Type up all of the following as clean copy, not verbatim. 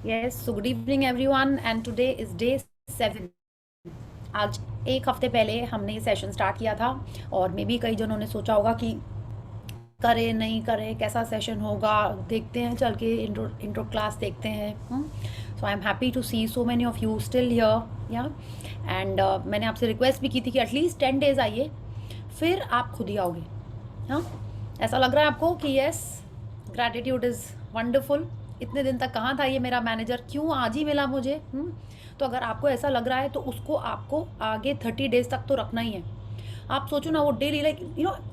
Yes, so good evening everyone and today is day 7. आज एक हफ्ते पहले हमने ये सेशन स्टार्ट किया था और मे बी कई जनों ने सोचा होगा कि करें नहीं करें कैसा सेशन होगा, देखते हैं चल के इंट्रो इंट्रो क्लास देखते हैं। So I am happy to see so many of you still here yeah and मैंने आपसे रिक्वेस्ट भी की थी कि एटलीस्ट 10 days आइए, फिर आप खुद ही आओगे। हाँ, ऐसा लग रहा है आपको कि यस, ग्रैटिट्यूड इज़ वंडरफुल, इतने दिन तक कहाँ था ये मेरा मैनेजर, क्यों आज ही मिला मुझे। तो अगर आपको ऐसा लग रहा है तो उसको आपको आगे 30 days तक तो रखना ही है। आप सोचो ना, वो डेली लाइक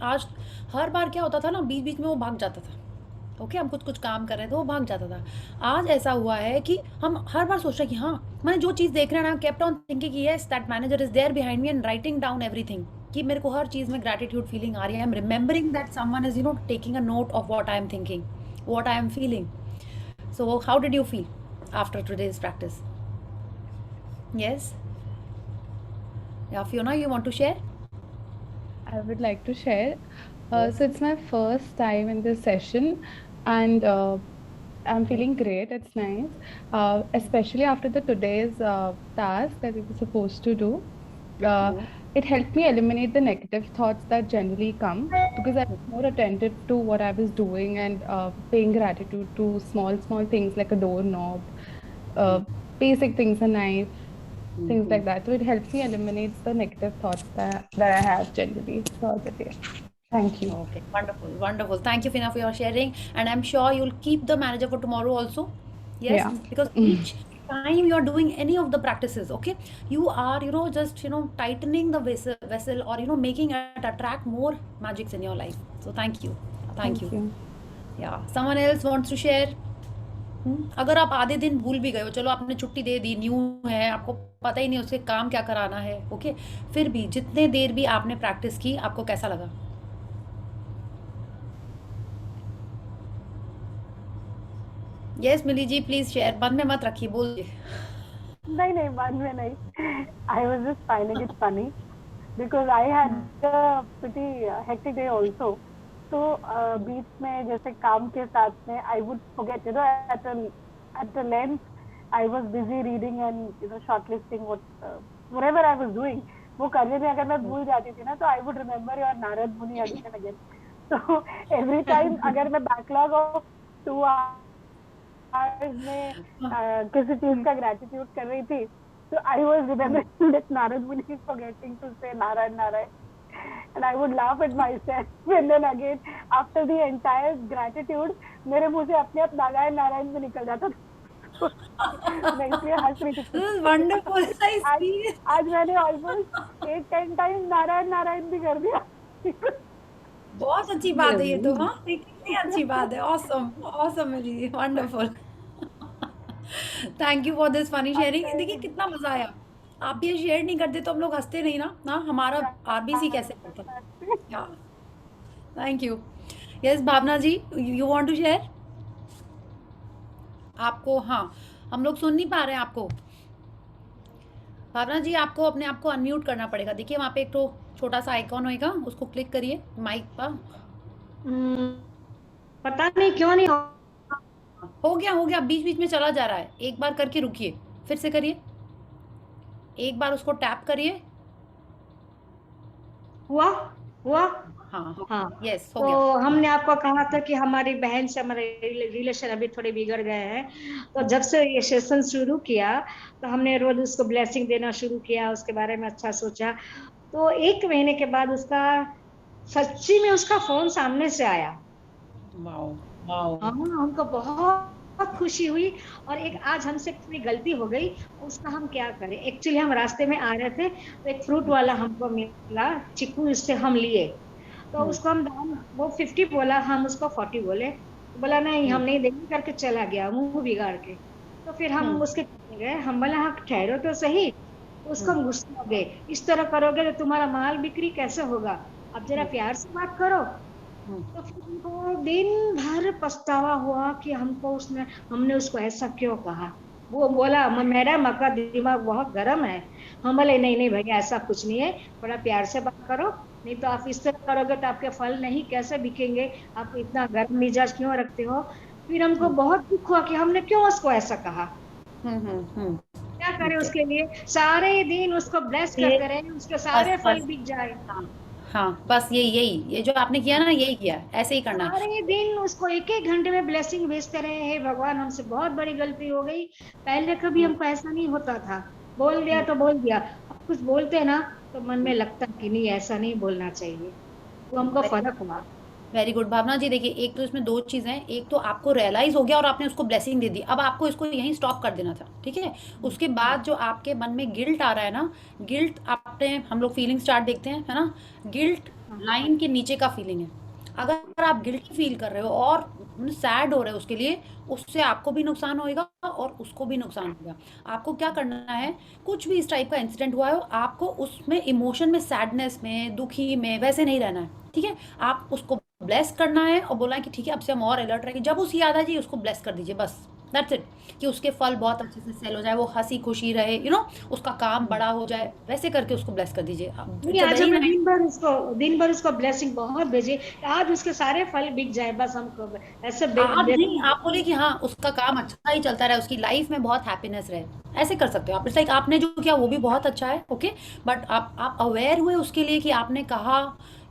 आज हर बार क्या होता था ना, बीच बीच में वो भाग जाता था। ओके, हम कुछ कुछ काम कर रहे थे, वो भाग जाता था। आज ऐसा हुआ है कि हम हर बार सोच रहे हैं कि हाँ, मैंने जो चीज़ देख रहे हैं ना, केप्ट ऑन थिंकिंग कि yes that manager is there behind me and writing down everything, कि मेरे को हर चीज़ में ग्रैटिट्यूड फीलिंग आ रही है। I M remembering that someone is taking a note of what I am thinking, what I am feeling. So how did you feel after today's practice? Yes, या Fiona, you want to share? I would like to share. So it's my first time in this session, and I'm feeling great. It's nice, especially after the today's task that we were supposed to do. Uh, it helped me eliminate the negative thoughts that generally come because I was more attentive to what I was doing and paying gratitude to small things like a doorknob, uh, basic things, a knife, things like that. So it helps me eliminates the negative thoughts that I have generally throughout the day. Thank you. Okay, wonderful, wonderful. Thank you, Fina, for your sharing. And I'm sure you'll keep the manager for tomorrow also. Yes, Yeah. because each time you are doing any of the practices, okay, you are, just, tightening the vessel or, making it attract more magics in your life. So thank you. Thank Thank you. you. Yeah. Someone else wants to share? अगर आप आधे दिन भूल भी गए हो, चलो आपने छुट्टी दे दी, न्यू है, आपको पता ही नहीं उसके काम क्या कराना है, ओके, फिर भी जितने देर भी आपने प्रैक्टिस की, आपको कैसा लगा? Yes Mili ji, please share, मन में मत रखिए, बोलिए। नहीं नहीं, बाद में नहीं. I was just finding it funny because I had a pretty hectic day also. तो बीच में जैसे काम के साथ में I would forget, at the length I was busy reading and shortlisting whatever I was doing. वो करने में अगर मैं भूल जाती थी ना, तो I would remember your Narad Muni again and again. So every time अगर मैं backlog of 2 hours में किसी चीज का ग्रेटिट्यूड कर रही थी, तो I was remembering that Narad मुनि इज फॉरगेटिंग टू से Narayan Narayan, and I would laugh at myself and then again after the entire gratitude मेरे मुंह से अपने आप नारायण नारायण भी निकल जाता था. मैं इसलिए हंस रही थी. वंडरफुल, आज मैंने ऑलमोस्ट 8-10 टाइम नारायण नारायण भी कर दिया. बहुत अच्छी बात है ये तो। हाँ, कितनी अच्छी बात है। Awesome, awesome Mili, wonderful. Thank you for this funny sharing. देखिए कितना मजा आया। आप ये शेयर नहीं करते तो हम लोग हंसते नहीं ना। ना हमारा आरबीसी कैसे करता। Thank you. Yes Bhavna ji, you want to share? आपको, हाँ, हम लोग सुन नहीं पा रहे हैं आपको। भावना जी, आपको अपने आप को अनम्यूट करना पड़ेगा। देखिए वहाँ पे एक तो छोटा सा आइकॉन होएगा, उसको क्लिक करिए माइक पर। पता नहीं क्यों नहीं हो गया, बीच बीच में चला जा रहा है। एक बार करके रुकिए, फिर से करिए, एक बार उसको टैप करिए। हुआ हुआ हाँ हाँ. यस, हो तो गया। हमने आपको कहा था कि हमारी बहन से हमारे रिलेशन अभी थोड़े बिगड़ गए हैं. तो जब से ये सेशन शुरू किया तो हमने रोज उसको ब्लेसिंग देना शुरू किया, उसके बारे में अच्छा सोचा. तो 1 महीने के बाद उसका सच्ची में उसका फोन सामने से आया. Wow wow. हाँ, हमको बहुत खुशी हुई. और एक आज हमसे थोड़ी गलती हो गई, उसका हम क्या करें. एक्चुअली हम रास्ते में आ रहे थे तो एक फ्रूट वाला हमको मिला, चिक्कू, इससे हम लिए. तो उसको हम दाम, वो 50 बोला, हम उसको 40 बोले. तो बोला नहीं हम नहीं देंगे करके चला गया मुंह बिगाड़ के. तो फिर हम उसके गए, हम बोला हाँ ठहरो तो सही. तो उसको हम गुस्सा हो गए, इस तरह करोगे तो तुम्हारा माल बिक्री कैसे होगा, अब जरा प्यार से बात करो. तो फिर हमको दिन भर पछतावा हुआ कि हमने उसको ऐसा क्यों कहा. वो बोला मैडम आपका दिमाग बहुत गर्म है. हम बोले नहीं नहीं भैया ऐसा कुछ नहीं है, थोड़ा प्यार से बात करो, नहीं तो आप इस तरह करोगे तो आपके फल नहीं कैसे बिकेंगे, आप इतना गर्म मिजाज क्यों रखते हो. फिर हमको बहुत दुख हुआ कि हमने क्यों उसको ऐसा कहा, क्या करें ओके उसके लिए। सारे दिन उसको ब्लेस ये करते रहे, उसके बस सारे फल बस बिक जाए। हाँ हाँ बस ये जो आपने किया ना यही किया है, ऐसे ही करना है। सारे दिन उसको एक एक घंटे में ब्लेसिंग भेजते रहे। हे भगवान, हमसे बहुत बड़ी गलती हो गई, पहले कभी हम्म, हमको ऐसा नहीं होता था। बोल दिया हम्म। तो बोल दिया। अब कुछ बोलते हैं ना तो मन में लगता है कि नहीं, ऐसा नहीं बोलना चाहिए। वो हमको फर्क हुआ। वेरी गुड भावना जी। देखिए एक तो इसमें दो चीजें हैं, एक तो आपको रियलाइज हो गया और आपने उसको ब्लेसिंग दे दी, अब आपको इसको यहीं स्टॉप कर देना था, ठीक है। उसके बाद जो आपके मन में गिल्ट आ रहा है ना, गिल्ट आपने, हम लोग फीलिंग स्टार्ट देखते हैं, है ना। गिल्ट हाँ, लाइन के नीचे का फीलिंग है। अगर आप गिल्टी फील कर रहे हो और सैड हो रहे हो उसके लिए, उससे आपको भी नुकसान होएगा और उसको भी नुकसान होगा। आपको क्या करना है, कुछ भी इस टाइप का इंसिडेंट हुआ हो, आपको उसमें इमोशन में, सैडनेस में, दुखी में वैसे नहीं रहना है, ठीक है। आप उसको ब्लेस करना है और बोलना है कि ठीक है अब से हम और अलर्ट रहेंगे। जब उसे याद आ जाए उसको ब्लेस कर दीजिए, बस दैट्स इट। कि उसके फल बहुत अच्छे से सेल हो जाए, वो हंसी खुशी रहे, उसका काम बड़ा हो जाए, वैसे करके उसको ब्लेस कर दीजिए। नहीं, इट्स अ आज वेरी हमने नाइस। दिन भर उसको ब्लेसिंग बहुत भेजे, आज उसके सारे फल बिक जाए, बस हमको ऐसे आप नहीं, blessing। आप बोले कि हाँ उसका काम अच्छा ही चलता रहे, उसकी लाइफ में बहुत हैप्पीनेस रहे, ऐसे कर सकते हो आप। इट्स लाइक आपने जो किया वो भी बहुत अच्छा है, ओके। बट आप अवेयर हुए उसके लिए कि आपने कहा,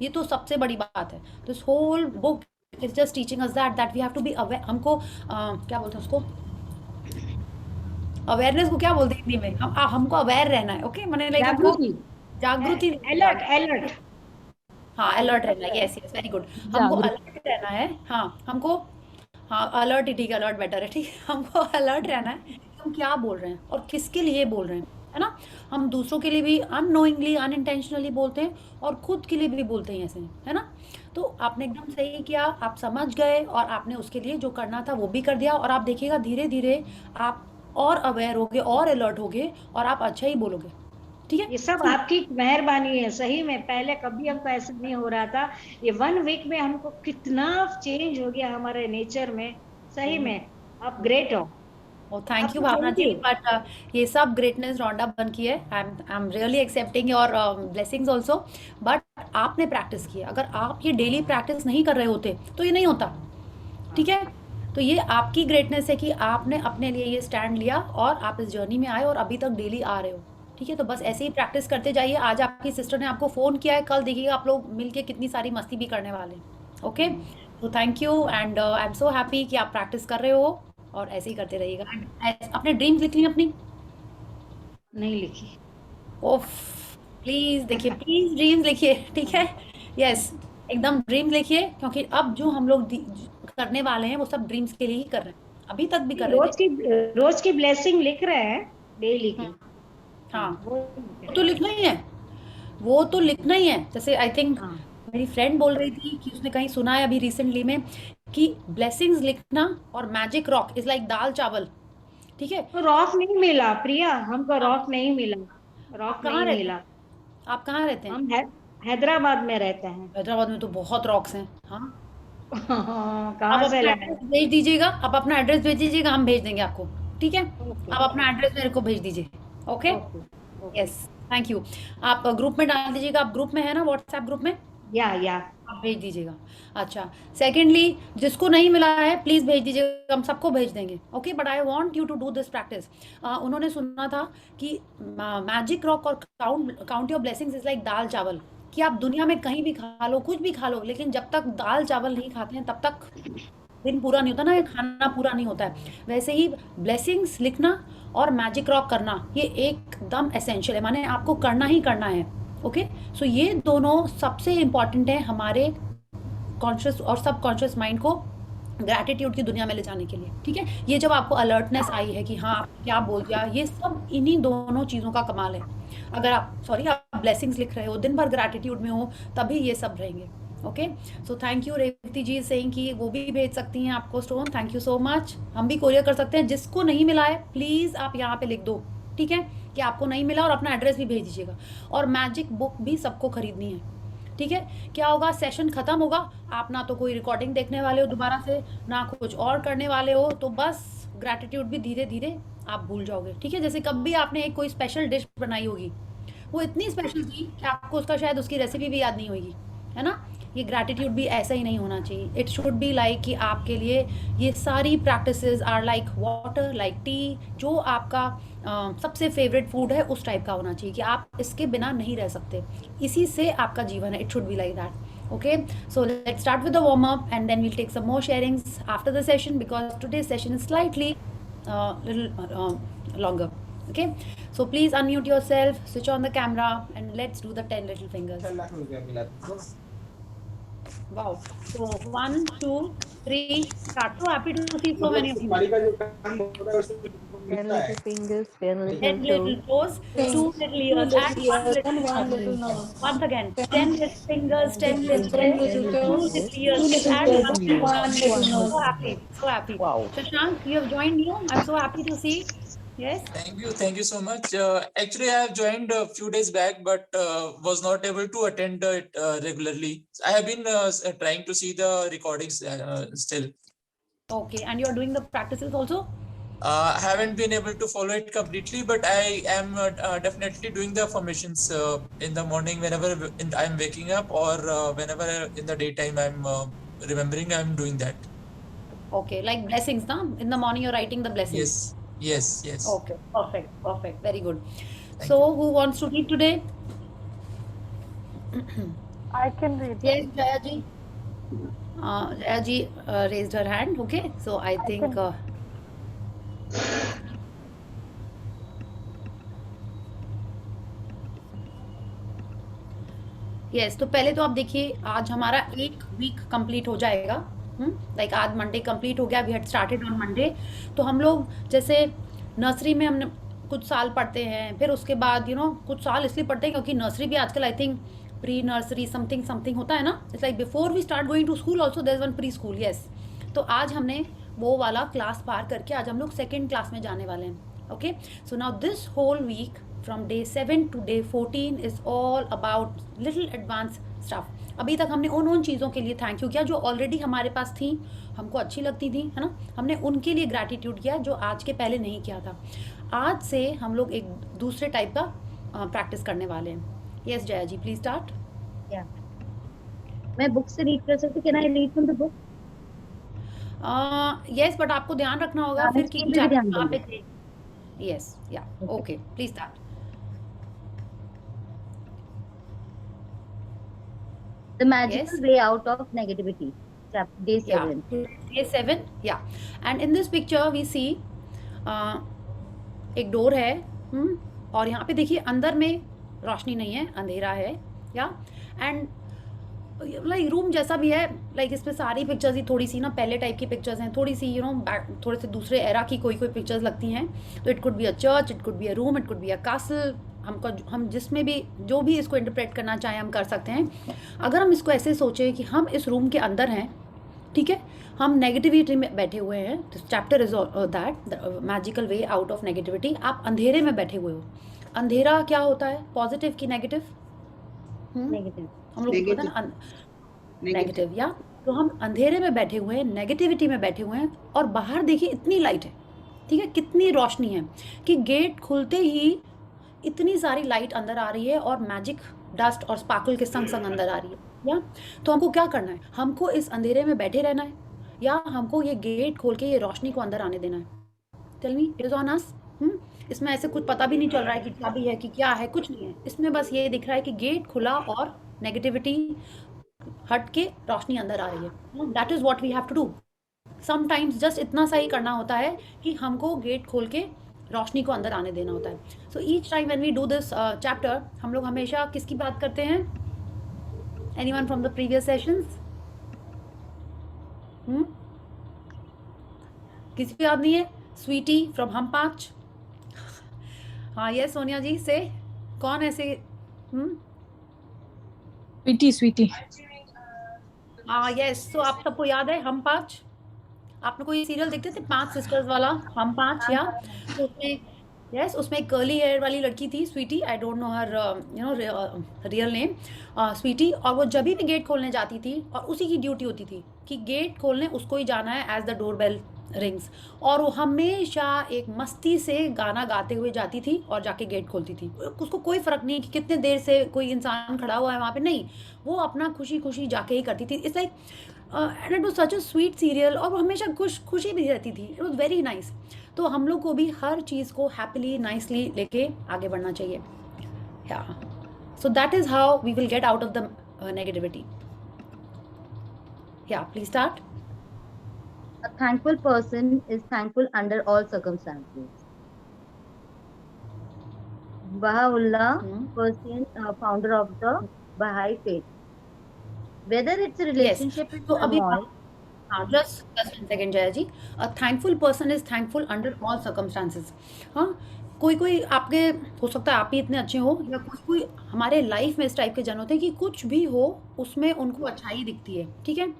ये तो सबसे बड़ी बात है। This whole book is just teaching us that we have to be aware. हमको क्या बोलते हैं उसको, अवेयरनेस को क्या बोलते हैं हिंदी में, हमको अवेयर रहना है, ओके। मैंने लाइक हमको जागृति, जागृति, अलर्ट अलर्ट। हाँ अलर्ट रहना है, alert yes yes very good. हमको जागरूक। अलर्ट रहना है, हाँ हमको, हाँ अलर्ट ही ठीक है, अलर्ट बेटर है, ठीक है। हमको अलर्ट रहना है कि हम क्या बोल रहे हैं और किसके लिए बोल रहे हैं, है ना। हम दूसरों के लिए भी अननोइंगली, अनइंटेंशनली बोलते हैं और खुद के लिए भी बोलते हैं ऐसे, है ना। तो आपने एकदम सही किया, आप समझ गए और आपने उसके लिए जो करना था वो भी कर दिया, और आप देखिएगा धीरे धीरे आप और अवेयर होगे और अलर्ट होगे और आप अच्छा ही बोलोगे, ठीक है। ये सब So, आपकी मेहरबानी है, सही में पहले कभी हमको ऐसा नहीं हो रहा था। ये 1 वीक में हमको कितना चेंज हो गया हमारे नेचर में, सही में। आप ग्रेट हो। ओ थैंक यू आपको भावना थैंक जी। यू। बट ये सब ग्रेटनेस रौंडा बन की है। I am really accepting your blessings also. But आपने प्रैक्टिस की है, अगर आप ये डेली प्रैक्टिस नहीं कर रहे होते तो ये नहीं होता, ठीक है। तो ये आपकी ग्रेटनेस है कि आपने अपने लिए ये स्टैंड लिया और आप इस जर्नी में आए और अभी तक डेली आ रहे हो, ठीक है। तो बस ऐसे ही प्रैक्टिस करते जाइए। आज आपकी सिस्टर ने आपको फ़ोन किया है, कल देखिएगा आप लोग मिलके कितनी सारी मस्ती भी करने वाले हैं, ओके। तो thank you and I am so happy कि आप प्रैक्टिस कर रहे हो और ऐसे ही करते रहिएगा। And अपने ड्रीम्स लिख ली अपनी, नहीं लिखी। ओफ प्लीज देखिए, प्लीज ड्रीम्स लिखिए, ठीक है। यस एकदम ड्रीम्स लिखिए, क्योंकि अब जो हम लोग करने वाले हैं वो सब ड्रीम्स के लिए ही कर रहे हैं, अभी तक भी कर रहे थे। रोज की ब्लेसिंग लिख रहे हैं, डेली की। हम्म, हाँ वो वो तो लिखना ही है, वो तो लिखना ही है। जैसे आई थिंक हाँ, मेरी फ्रेंड बोल रही थी कि उसने कहीं सुना है अभी रिसेंटली में कि ब्लेसिंग्स लिखना और मैजिक रॉक इज लाइक दाल चावल, ठीक है। तो रॉक नहीं मिला प्रिया, हमको आप रॉक नहीं मिला। आप रॉक कहाँ नहीं रहते मिला। हैं, आप कहाँ रहते हैं। हम हैदराबाद में रहते हैं। हैदराबाद में तो बहुत रॉक्स हैं, हाँ। आप कहाँ से अपना लाए? एड्रेस भेज दीजिएगा, आप अपना एड्रेस भेज दीजिएगा, हम भेज देंगे आपको, ठीक है। ओके आप अपना एड्रेस मेरे को भेज दीजिए, okay. Okay okay. Yes thank you. आप ग्रुप में डाल दीजिएगा, आप ग्रुप में है ना, व्हाट्सएप ग्रुप में या आप भेज दीजिएगा। अच्छा, सेकेंडली जिसको नहीं मिला है प्लीज़ भेज दीजिएगा, हम सबको भेज देंगे, okay. But I want you to do this practice. उन्होंने सुना था कि मैजिक रॉक और count your blessings is like दाल चावल, कि आप दुनिया में कहीं भी खा लो, कुछ भी खा लो, लेकिन जब तक दाल चावल नहीं खाते हैं तब तक दिन पूरा नहीं होता ना, ये खाना पूरा नहीं होता है। वैसे ही ब्लेसिंग्स लिखना और मैजिक रॉक करना ये एकदम एसेंशियल है, माने आपको करना ही करना है, ओके। सो ये दोनों सबसे इम्पॉर्टेंट है हमारे कॉन्शियस और सब कॉन्शियस माइंड को ग्रैटिट्यूड की दुनिया में ले जाने के लिए, ठीक है। ये जब आपको अलर्टनेस आई है कि हाँ आपने क्या बोल दिया, ये सब इन्हीं दोनों चीज़ों का कमाल है। अगर आप ब्लेसिंग्स लिख रहे हो, दिन भर ग्रैटिट्यूड में हो, तभी ये सब रहेंगे, okay. So thank you Revathi ji saying कि वो भी भेज सकती हैं आपको stone, thank you so much. हम भी कोरियर कर सकते हैं, जिसको नहीं मिला है प्लीज़ आप यहाँ पे लिख दो, ठीक है, कि आपको नहीं मिला, और अपना एड्रेस भी भेज दीजिएगा। और मैजिक बुक भी सबको खरीदनी है, ठीक है। क्या होगा, सेशन खत्म होगा, आप ना तो कोई रिकॉर्डिंग देखने वाले हो दोबारा से, ना कुछ और करने वाले हो, तो बस ग्रैटिट्यूड भी धीरे धीरे आप भूल जाओगे, ठीक है। जैसे कभी आपने एक कोई स्पेशल डिश बनाई होगी, वो इतनी स्पेशल थी कि आपको उसका शायद उसकी रेसिपी भी याद नहीं होगी, है ना। ये ग्रैटिट्यूड भी ऐसा ही नहीं होना चाहिए. इट शुड बी लाइक कि आपके लिए ये सारी practices are like water, like tea. जो आपका सबसे फेवरेट फूड है उस टाइप का होना चाहिए कि आप इसके बिना नहीं रह सकते. इसी से आपका जीवन है. It should be like that. Okay, so let's start with the warm up and then we'll take some more sharings after the session because today's session is slightly longer. Okay, so please unmute yourself, switch on the camera, and let's do the 10 little fingers. Wow. So 1, 2, 3, start. So happy to see so many of you. 10 little fingers, 10 10 little little toes. toes, 2 little ears, and 1 little nose. Once again, 10 little fingers, 10 little toes, 2 little ears, and 1 little nose. So happy, so happy. Wow. Shashank, you have joined new. I'm so happy to see. Yes. Thank you so much. Actually, I have joined a few days back, but was not able to attend it regularly. I have been trying to see the recordings still. Okay, and you're doing the practices also? Haven't been able to follow it completely, but I am definitely doing the formations in the morning whenever I'm waking up, or whenever in the daytime I'm remembering. I'm doing that. Okay, like blessings, na? In the morning you're writing the blessings. Yes. Okay, perfect. Very good. Thank So who wants to read today? I can read. Yes, Jaya ji. Jaya ji raised her hand. Okay, so I think. Yes, तो पहले तो आप देखिए आज हमारा 1 week complete हो जाएगा. Like आज मंडे कंप्लीट हो गया. We had started on Monday. तो हम लोग जैसे नर्सरी में हमने कुछ साल पढ़ते हैं, फिर उसके बाद कुछ साल इसलिए पढ़ते हैं क्योंकि नर्सरी भी आजकल I think pre nursery something होता है ना. It's like before we start going to school also there is one pre school. Yes, तो आज हमने वो वाला क्लास पार करके आज हम लोग सेकेंड क्लास में जाने वाले हैं. Okay, so now this whole week from day 7 to day 14 is all about little advanced stuff. अभी तक हमने उन चीज़ों के लिए थैंक यू किया जो ऑलरेडी हमारे पास थी, हमको अच्छी लगती थी, है ना. हमने उनके लिए ग्रैटिट्यूड किया जो आज के पहले नहीं किया था. आज से हम लोग एक दूसरे टाइप का प्रैक्टिस करने वाले हैं. Yes Jaya ji, please start. मैं बुक से रीड कर सकती हूँ? Can I read from the book? Yes, but आपको ध्यान रखना होगा फिर कि यस, या okay, please start. The magical way out of negativity. Chapter day 7. Day 7, yeah. And in this picture we see एक डोर है. और यहाँ पे देखिए अंदर में रोशनी नहीं है, अंधेरा है. या एंड लाइक रूम जैसा भी है. लाइक इसमें सारी पिक्चर्स ही थोड़ी सी ना पहले टाइप की पिक्चर्स हैं, थोड़ी सी थोड़े से दूसरे एरा की कोई पिक्चर्स लगती हैं. तो it could be a church, it could be a room, it could be a castle. हम जिसमें भी जो भी इसको इंटरप्रेट करना चाहें हम कर सकते हैं. अगर हम इसको ऐसे सोचें कि हम इस रूम के अंदर हैं, ठीक है, हम नेगेटिविटी में बैठे हुए हैं. Chapter is that magical way out of negativity. आप अंधेरे में बैठे हुए हो. अंधेरा क्या होता है, पॉजिटिव की नेगेटिव? Negative. हम लोग को पता है ना नेगेटिव. या तो हम अंधेरे में बैठे हुए हैं, नेगेटिविटी में बैठे हुए हैं, और बाहर देखिए इतनी लाइट है, ठीक है, कितनी रोशनी है कि गेट खुलते ही इतनी सारी लाइट अंदर आ रही है और मैजिक डस्ट और स्पार्कल के संग अंदर आ रही है. या तो हमको क्या करना है, हमको इस अंधेरे में बैठे रहना है या हमको ये गेट खोल के ये रोशनी को अंदर आने देना है? Tell me, it is on us. इसमें ऐसे कुछ पता भी नहीं चल रहा है कि चाबी है कि क्या है, कुछ नहीं है. इसमें बस ये दिख रहा है कि गेट खुला और नेगेटिविटी हट के रोशनी अंदर आ रही है. That is what we have to do. Sometimes just इतना सा ही करना होता है कि हमको गेट खोल के रोशनी को अंदर आने देना होता है. So each time when we do this chapter हम लोग हमेशा किसकी बात करते हैं? Anyone from the previous sessions? किसी को याद नहीं है? स्वीटी फ्रॉम हम 5. हाँ यस सोनिया जी से कौन ऐसे? स्वीटी. हाँ यस. तो आप सबको याद है हम 5? आपने कोई सीरियल देखते थे 5 सिस्टर्स वाला, हम 5? या तो उसमें एक कर्ली हेयर वाली लड़की थी, Sweety. I don't know her real name, Sweety. और वो जब भी गेट खोलने जाती थी और उसी की ड्यूटी होती थी कि गेट खोलने उसको ही जाना है as the door bell rings, और वो हमेशा एक मस्ती से गाना गाते हुए जाती थी और जाके गेट खोलती थी। उसको कोई फ़र्क नहीं कि कितने देर से कोई इंसान खड़ा हुआ है वहाँ पे, नहीं, वो अपना खुशी-खुशी जाके ही करती थी। It's like and it was such a sweet serial, और वो हमेशा खुशी भी रहती थी। It was very nice. तो हम लोग को भी हर चीज़ को हैप्पीली, नाइसली लेके आगे बढ़ना चाहिए। Yeah so that is how we will get out of the negativity. Yeah please start. A thankful person is thankful under all circumstances. Baha'u'llah, Persian founder of the Baha'i faith. Whether it's a relationship in तो अभी turmoil, just 1 second Jaya ji. A thankful person is thankful under all circumstances। हाँ, कोई आपके, हो सकता है आप ही इतने अच्छे हो, या कोई हमारे लाइफ में इस टाइप के जन होते हैं कि कुछ भी हो उसमें उनको अच्छाई दिखती है। ठीक है,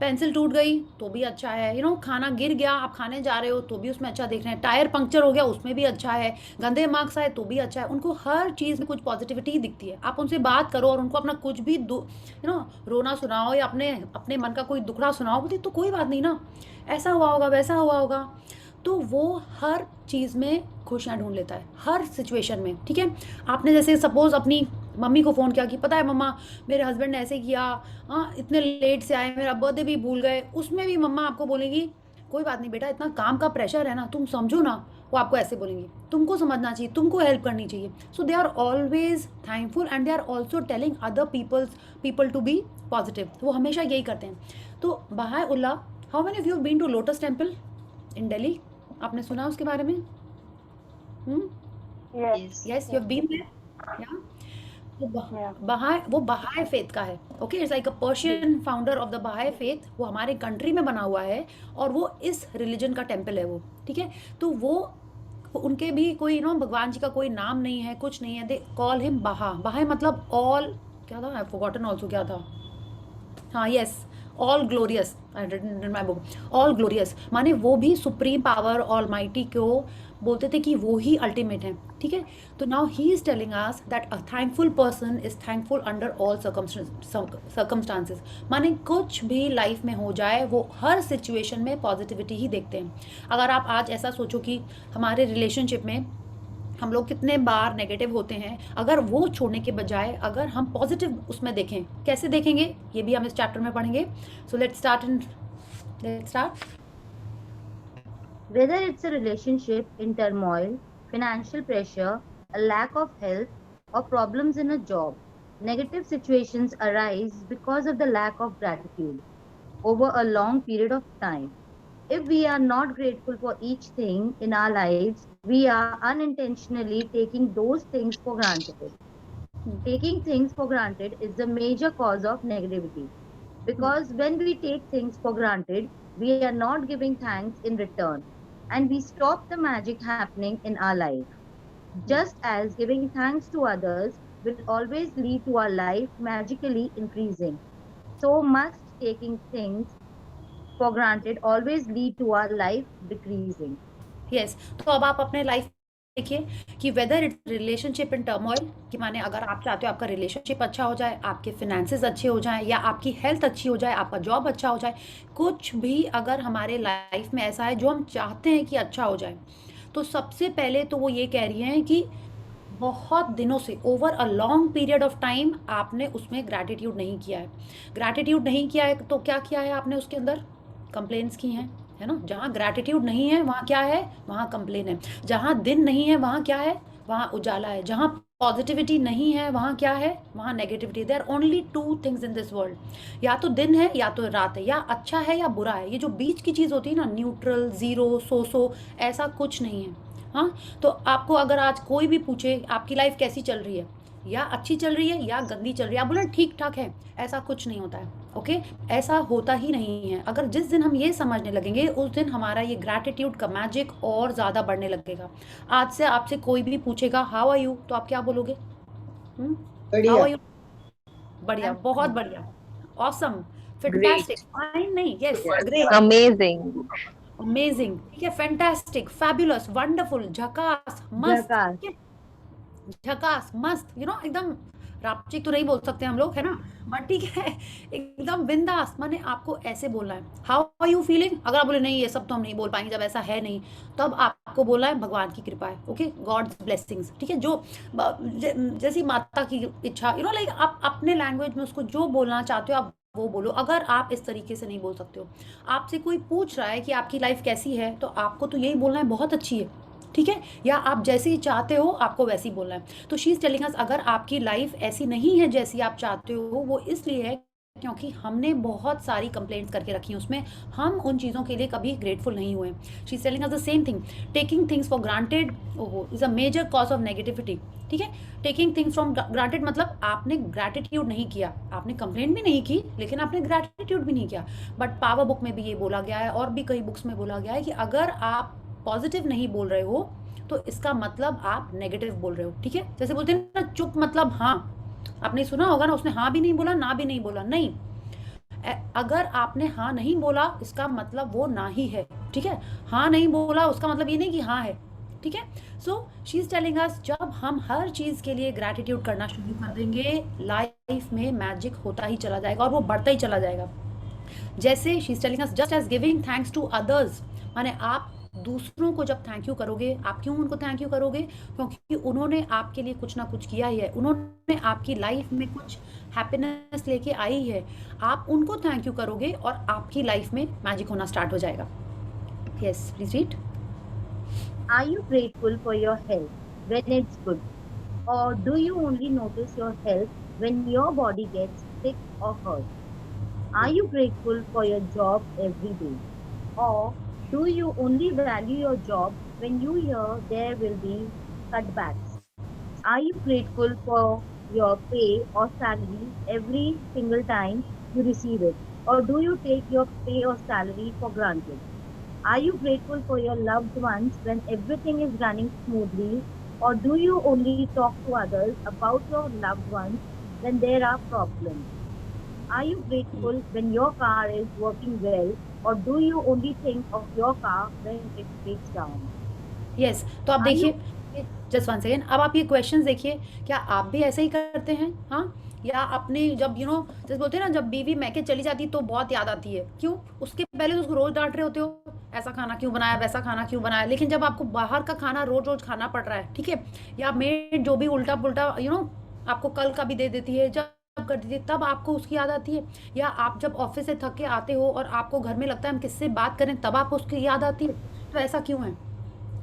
पेंसिल टूट गई तो भी अच्छा है, खाना गिर गया, आप खाने जा रहे हो तो भी उसमें अच्छा देख रहे हैं, टायर पंक्चर हो गया उसमें भी अच्छा है, गंदे मार्क्स आए तो भी अच्छा है। उनको हर चीज़ में कुछ पॉजिटिविटी ही दिखती है। आप उनसे बात करो और उनको अपना कुछ भी रोना सुनाओ या अपने मन का कोई दुखड़ा सुनाओ, बोलते तो कोई बात नहीं ना, ऐसा हुआ होगा, वैसा हुआ होगा। तो वो हर चीज़ में खुशियाँ ढूंढ लेता है, हर सिचुएशन में। ठीक है, आपने जैसे सपोज अपनी मम्मी को फ़ोन किया कि पता है मम्मा, मेरे हस्बैंड ने ऐसे किया, हाँ इतने लेट से आए, मेरा बर्थडे भी भूल गए, उसमें भी मम्मा आपको बोलेंगी कोई बात नहीं बेटा, इतना काम का प्रेशर है ना, तुम समझो ना। वो आपको ऐसे बोलेंगी, तुमको समझना चाहिए, तुमको हेल्प करनी चाहिए। So they are always thankful and they are also telling other people to be positive. वो हमेशा यही करते हैं। तो Bahaullah, how many of you been to lotus temple in Delhi? आपने सुना उसके बारे में? Yes, you have been there. Yeah वो बहाई फेथ का है। Okay, it's like a Persian founder of the Bahai faith. वो हमारे कंट्री में बना हुआ है और वो इस रिलीजन का टेम्पल है वो। ठीक है, तो वो उनके भी कोई भगवान जी का कोई नाम नहीं है, कुछ नहीं है। दे कॉल हिम बहा। बहा मतलब ऑल, क्या था, आई फॉरगॉटन ऑल्सो, क्या था, हाँ yes, all glorious. I didn't in my book, all glorious माने वो भी सुप्रीम पावर ऑलमाइटी को बोलते थे कि वो ही अल्टीमेट है। ठीक है, तो now he is telling us that a thankful person is thankful under all circumstances. माने कुछ भी लाइफ में हो जाए, वो हर सिचुएशन में पॉजिटिविटी ही देखते हैं। अगर आप आज ऐसा सोचो कि हमारे रिलेशनशिप में हम लोग कितने बार नेगेटिव होते हैं, अगर वो छोड़ने के बजाय अगर हम पॉजिटिव उसमें देखें, कैसे देखेंगे ये भी हम इस चैप्टर में पढ़ेंगे। So let's start. whether it's a relationship in turmoil, financial pressure, a lack of health, or problems in a job, negative situations arise because of the lack of gratitude over a long period of time. If we are not grateful for each thing in our lives, we are unintentionally taking those things for granted. Taking things for granted is the major cause of negativity. Because when we take things for granted, we are not giving thanks in return, and we stop the magic happening in our life. Just as giving thanks to others will always lead to our life magically increasing, so must taking things for granted always lead to our life decreasing. Yes, तो अब आप अपने life देखिए कि whether it's relationship in turmoil, कि माने अगर आप चाहते हो आपका रिलेशनशिप अच्छा हो जाए, आपके फिनेंसेस अच्छे हो जाएं, या आपकी हेल्थ अच्छी हो जाए, आपका जॉब अच्छा हो जाए, कुछ भी अगर हमारे लाइफ में ऐसा है जो हम चाहते हैं कि अच्छा हो जाए, तो सबसे पहले तो वो ये कह रही हैं कि बहुत दिनों से, over a long period of time, आपने उसमें ग्रैटिट्यूड नहीं किया है। ग्रैटिट्यूड नहीं किया है तो क्या किया है आपने? उसके अंदर कंप्लेंट्स की हैं, है ना। जहाँ ग्रैटिट्यूड नहीं है वहाँ क्या है? वहाँ कंप्लेन है। जहाँ दिन नहीं है वहाँ क्या है? वहाँ उजाला है। जहाँ पॉजिटिविटी नहीं है वहाँ क्या है? वहाँ negativity. There only 2 things in this world, या तो दिन है या तो रात है, या अच्छा है या बुरा है। ये जो बीच की चीज़ होती है ना, न्यूट्रल, ज़ीरो, सो ऐसा कुछ नहीं है। हाँ, तो आपको अगर आज कोई भी पूछे आपकी लाइफ कैसी चल रही है, या अच्छी चल रही है या गंदी चल रही है, आप बोले ठीक ठाक है, ऐसा कुछ नहीं होता है। ओके, ऐसा होता ही नहीं है। अगर जिस दिन हम ये समझने लगेंगे, उस दिन हमारा ये ग्रैटिट्यूड का मैजिक और ज़्यादा बढ़ने लगेगा। आज से आपसे कोई भी पूछेगा हाउ आर यू, तो आप क्या बोलोगे? How are you? बढ़िया, बहुत बढ़िया, ऑसम, फैंटास्टिक, फाइन नहीं, यस, ग्रेट, अमेजिंग, अमेजिंग, ठीक है, फैंटास्टिक, फैबुलस, वंडरफुल, झकास, मस्त, झकास। ठीक है? झकास, मस्त, एकदम रापचिक तो नहीं बोल सकते हम लोग, है ना, बट ठीक है, एकदम बिंदास, माने आपको ऐसे बोलना है, हाउ आर यू फीलिंग। अगर आप बोले नहीं ये सब तो हम नहीं बोल पाएंगे, जब ऐसा है नहीं, तब आपको बोलना है भगवान की कृपा है, ओके, गॉड्स ब्लेसिंग्स, ठीक है, जो जैसी माता की इच्छा, यू नो लाइक आप अपने लैंग्वेज में उसको जो बोलना चाहते हो आप वो बोलो। अगर आप इस तरीके से नहीं बोल सकते हो, आपसे कोई पूछ रहा है कि आपकी लाइफ कैसी है, तो आपको तो यही बोलना है बहुत अच्छी है, ठीक है, या आप जैसे ही चाहते हो आपको वैसे ही बोलना है। तो शी इज टेलिंग अस अगर आपकी लाइफ ऐसी नहीं है जैसी आप चाहते हो, वो इसलिए है क्योंकि हमने बहुत सारी कंप्लेंट्स करके रखी हैं उसमें, हम उन चीज़ों के लिए कभी ग्रेटफुल नहीं हुए। She is telling us the same thing, taking things for granted ओहो is a major cause of negativity, ठीक है। टेकिंग थिंग्स फ्रॉम ग्रांटेड मतलब आपने ग्रैटिट्यूड नहीं किया, आपने कंप्लेंट भी नहीं की, लेकिन आपने ग्रैटिट्यूड भी नहीं किया। बट पावर बुक में भी ये बोला गया है और भी कई बुक्स में बोला गया है कि अगर आप पॉजिटिव नहीं बोल रहे हो तो इसका मतलब आप नेगेटिव बोल रहे हो, ठीक है। जैसे बोलते हैं ना चुप मतलब हाँ, आपने सुना होगा ना, उसने हाँ भी नहीं बोला ना भी नहीं बोला, नहीं, अगर आपने हाँ नहीं बोला इसका मतलब वो ना ही है, ठीक है। हाँ नहीं बोला उसका मतलब ये नहीं कि हाँ है, ठीक है। सो शी इज टेलिंग अस जब हम हर चीज के लिए ग्रैटिट्यूड करना शुरू कर देंगे, लाइफ में मैजिक होता ही चला जाएगा और वो बढ़ता ही चला जाएगा। जैसे she is telling us just as giving thanks to others, माने आप दूसरों को जब थैंक यू करोगे, आप क्यों उनको थैंक यू करोगे, क्योंकि उन्होंने आपके लिए कुछ ना कुछ किया ही है, उन्होंने आपकी लाइफ में कुछ हैप्पीनेस लेके आई है, आप उनको थैंक यू करोगे और आपकी लाइफ में मैजिक होना स्टार्ट हो जाएगा। Yes please read. Are you grateful for your health when it's good? Or do you only notice your health when your body gets sick or hurt? Are you grateful for your job every day? Or do you only value your job when you hear there will be cutbacks? Are you grateful for your pay or salary every single time you receive it? Or do you take your pay or salary for granted? Are you grateful for your loved ones when everything is running smoothly? Or do you only talk to others about your loved ones when there are problems? Are you grateful when your car is working well? Or do you only think of your car when it breaks down? Yes तो आप Are you देखिए, just one second, अब आप ये question देखिए, क्या आप भी ऐसे ही करते हैं, हाँ, या अपने जब यू नो जैसे बोलते हैं ना, जब बीवी मैके चली जाती तो बहुत याद आती है, क्यों, उसके पहले तो उसको रोज डांट रहे होते हो, ऐसा खाना क्यों बनाया, वैसा खाना क्यों बनाया, लेकिन जब आपको बाहर का खाना रोज रोज खाना पड़ रहा है, ठीक है, या मेड जो भी उल्टा पुल्टा यू नो आपको कल का भी दे देती है, जब कर देती है, तब आपको उसकी याद आती है, या आप जब ऑफिस से थक के आते हो और आपको घर में लगता है हम किससे बात करें, तब आपको उसकी याद आती है। तो ऐसा क्यों है?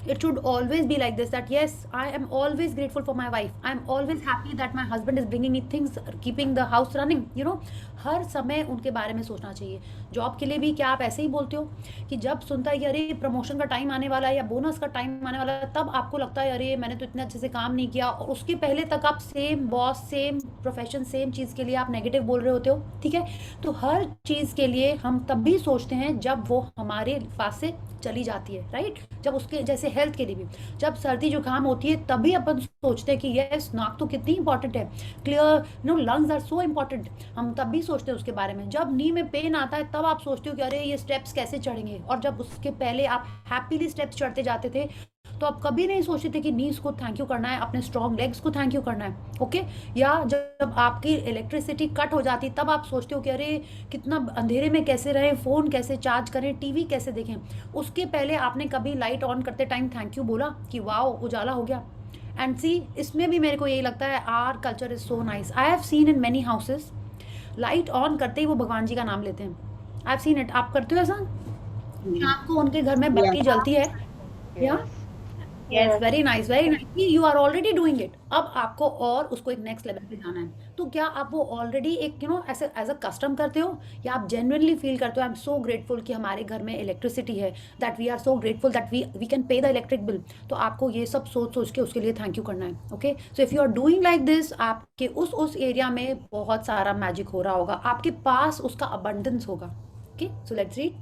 It should always be like this, that yes, I am always grateful for my wife, I am always happy that my husband is bringing me things, keeping the house running, you know, हर समय उनके बारे में सोचना चाहिए। Job के लिए भी क्या आप ऐसे ही बोलते हो कि जब सुनता है कि अरे प्रमोशन का टाइम आने वाला है या बोनस का टाइम आने वाला है, तब आपको लगता है अरे मैंने तो इतने अच्छे से काम नहीं किया, और उसके पहले तक आप same boss, same profession, same चीज़ के लिए आप नेगेटिव बोल रहे होते हो, ठीक है। तो हर चीज़ के लिए हम तब भी सोचते हैं जब वो हमारे पास से चली जाती है, राइट। जब उसके जैसे हेल्थ के लिए भी, जब सर्दी जुकाम होती है तभी अपन सोचते हैं कि यस नाक तो कितनी इंपॉर्टेंट है, clear no lungs are so important, हम तब भी सोचते हैं उसके बारे में। जब नी में पेन आता है तब आप सोचते हो कि अरे ये स्टेप्स कैसे चढ़ेंगे, और जब उसके पहले आप हैप्पीली स्टेप्स चढ़ते जाते थे तो आप कभी नहीं सोचते थे कि नीज को थैंक यू करना है, अपने स्ट्रॉन्ग लेग्स को थैंक यू करना है, ओके। या जब आपकी इलेक्ट्रिसिटी कट हो जाती तब आप सोचते हो कि अरे कितना अंधेरे में कैसे रहें, फ़ोन कैसे चार्ज करें, टीवी कैसे देखें। उसके पहले आपने कभी लाइट ऑन करते टाइम थैंक यू बोला कि वाओ उजाला हो गया। एंड सी इसमें भी मेरे को यही लगता है our culture is so nice. I have seen in many houses light on करते ही वो भगवान जी का नाम लेते हैं। I have seen it. आप करते हो ऐसा? शाम को उनके घर में बत्ती जलती है, या yes, very nice, very nice, you are already doing it. अब आपको और उसको एक नेक्स्ट लेवल पे जाना है, तो क्या आप वो ऑलरेडी एक यू नो ऐसे एज अ कस्टम करते हो, या आप जेन्युइनली फील करते हो आई एम सो ग्रेटफुल कि हमारे घर में इलेक्ट्रिसिटी है, that we are so grateful that we can pay the electric bill. तो आपको ये सब सोच सोच के उसके लिए थैंक यू करना है, okay. So if you are doing like this, आपके उस एरिया में बहुत सारा मैजिक हो रहा होगा, आपके पास उसका अबंडेंस होगा, okay. So let's read.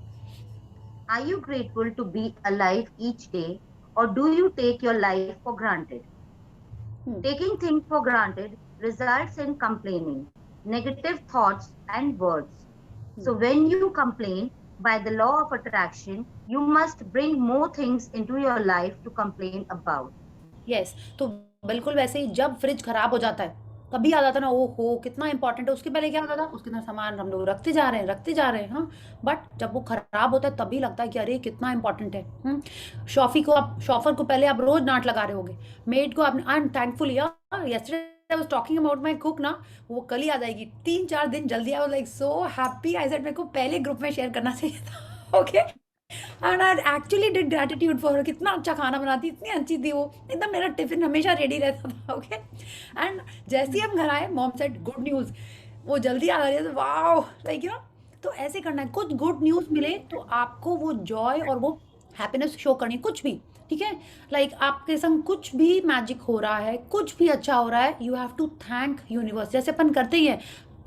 Are you grateful to be alive each day, or do you take your life for granted? Taking things for granted results in complaining, negative thoughts, and words. So when you complain, by the law of attraction, you must bring more things into your life to complain about. Yes तो बिल्कुल वैसे ही जब fridge खराब हो जाता है तभी याद आता ना, ओ हो कितना इंपॉर्टेंट है। उसके पहले क्या होता था, उसके अंदर सामान हम लोग रखते जा रहे हैं, हाँ, बट जब वो खराब होता है तभी लगता है कि अरे कितना इंपॉर्टेंट है। शॉफर को पहले आप रोज डांट लगा रहे होगे, मेड को आपने, आई एम थैंकफुल यार, yesterday I was talking about my cook ना, वो कल ही आ जाएगी, 3-4 दिन जल्दी। I was like so happy, I said मेरे को पहले ग्रुप में शेयर करना चाहिए था। Okay, and I actually did gratitude for her, कितना अच्छा खाना बनाती, इतनी अच्छी थी वो, एकदम मेरा टिफिन हमेशा रेडी रहता था। ओके, एंड जैसे ही हम घर आए, मॉम सेड गुड न्यूज़, वो जल्दी आ रही है, वाओ, लाइक यू नो। तो ऐसे करना है, कुछ गुड न्यूज़ मिले तो आपको वो जॉय और वो हैप्पीनेस शो करनी है, कुछ भी, ठीक है। लाइक आपके संग कुछ भी मैजिक हो रहा है, कुछ भी अच्छा हो रहा है, you have to thank universe, जैसे अपन करते ही हैं,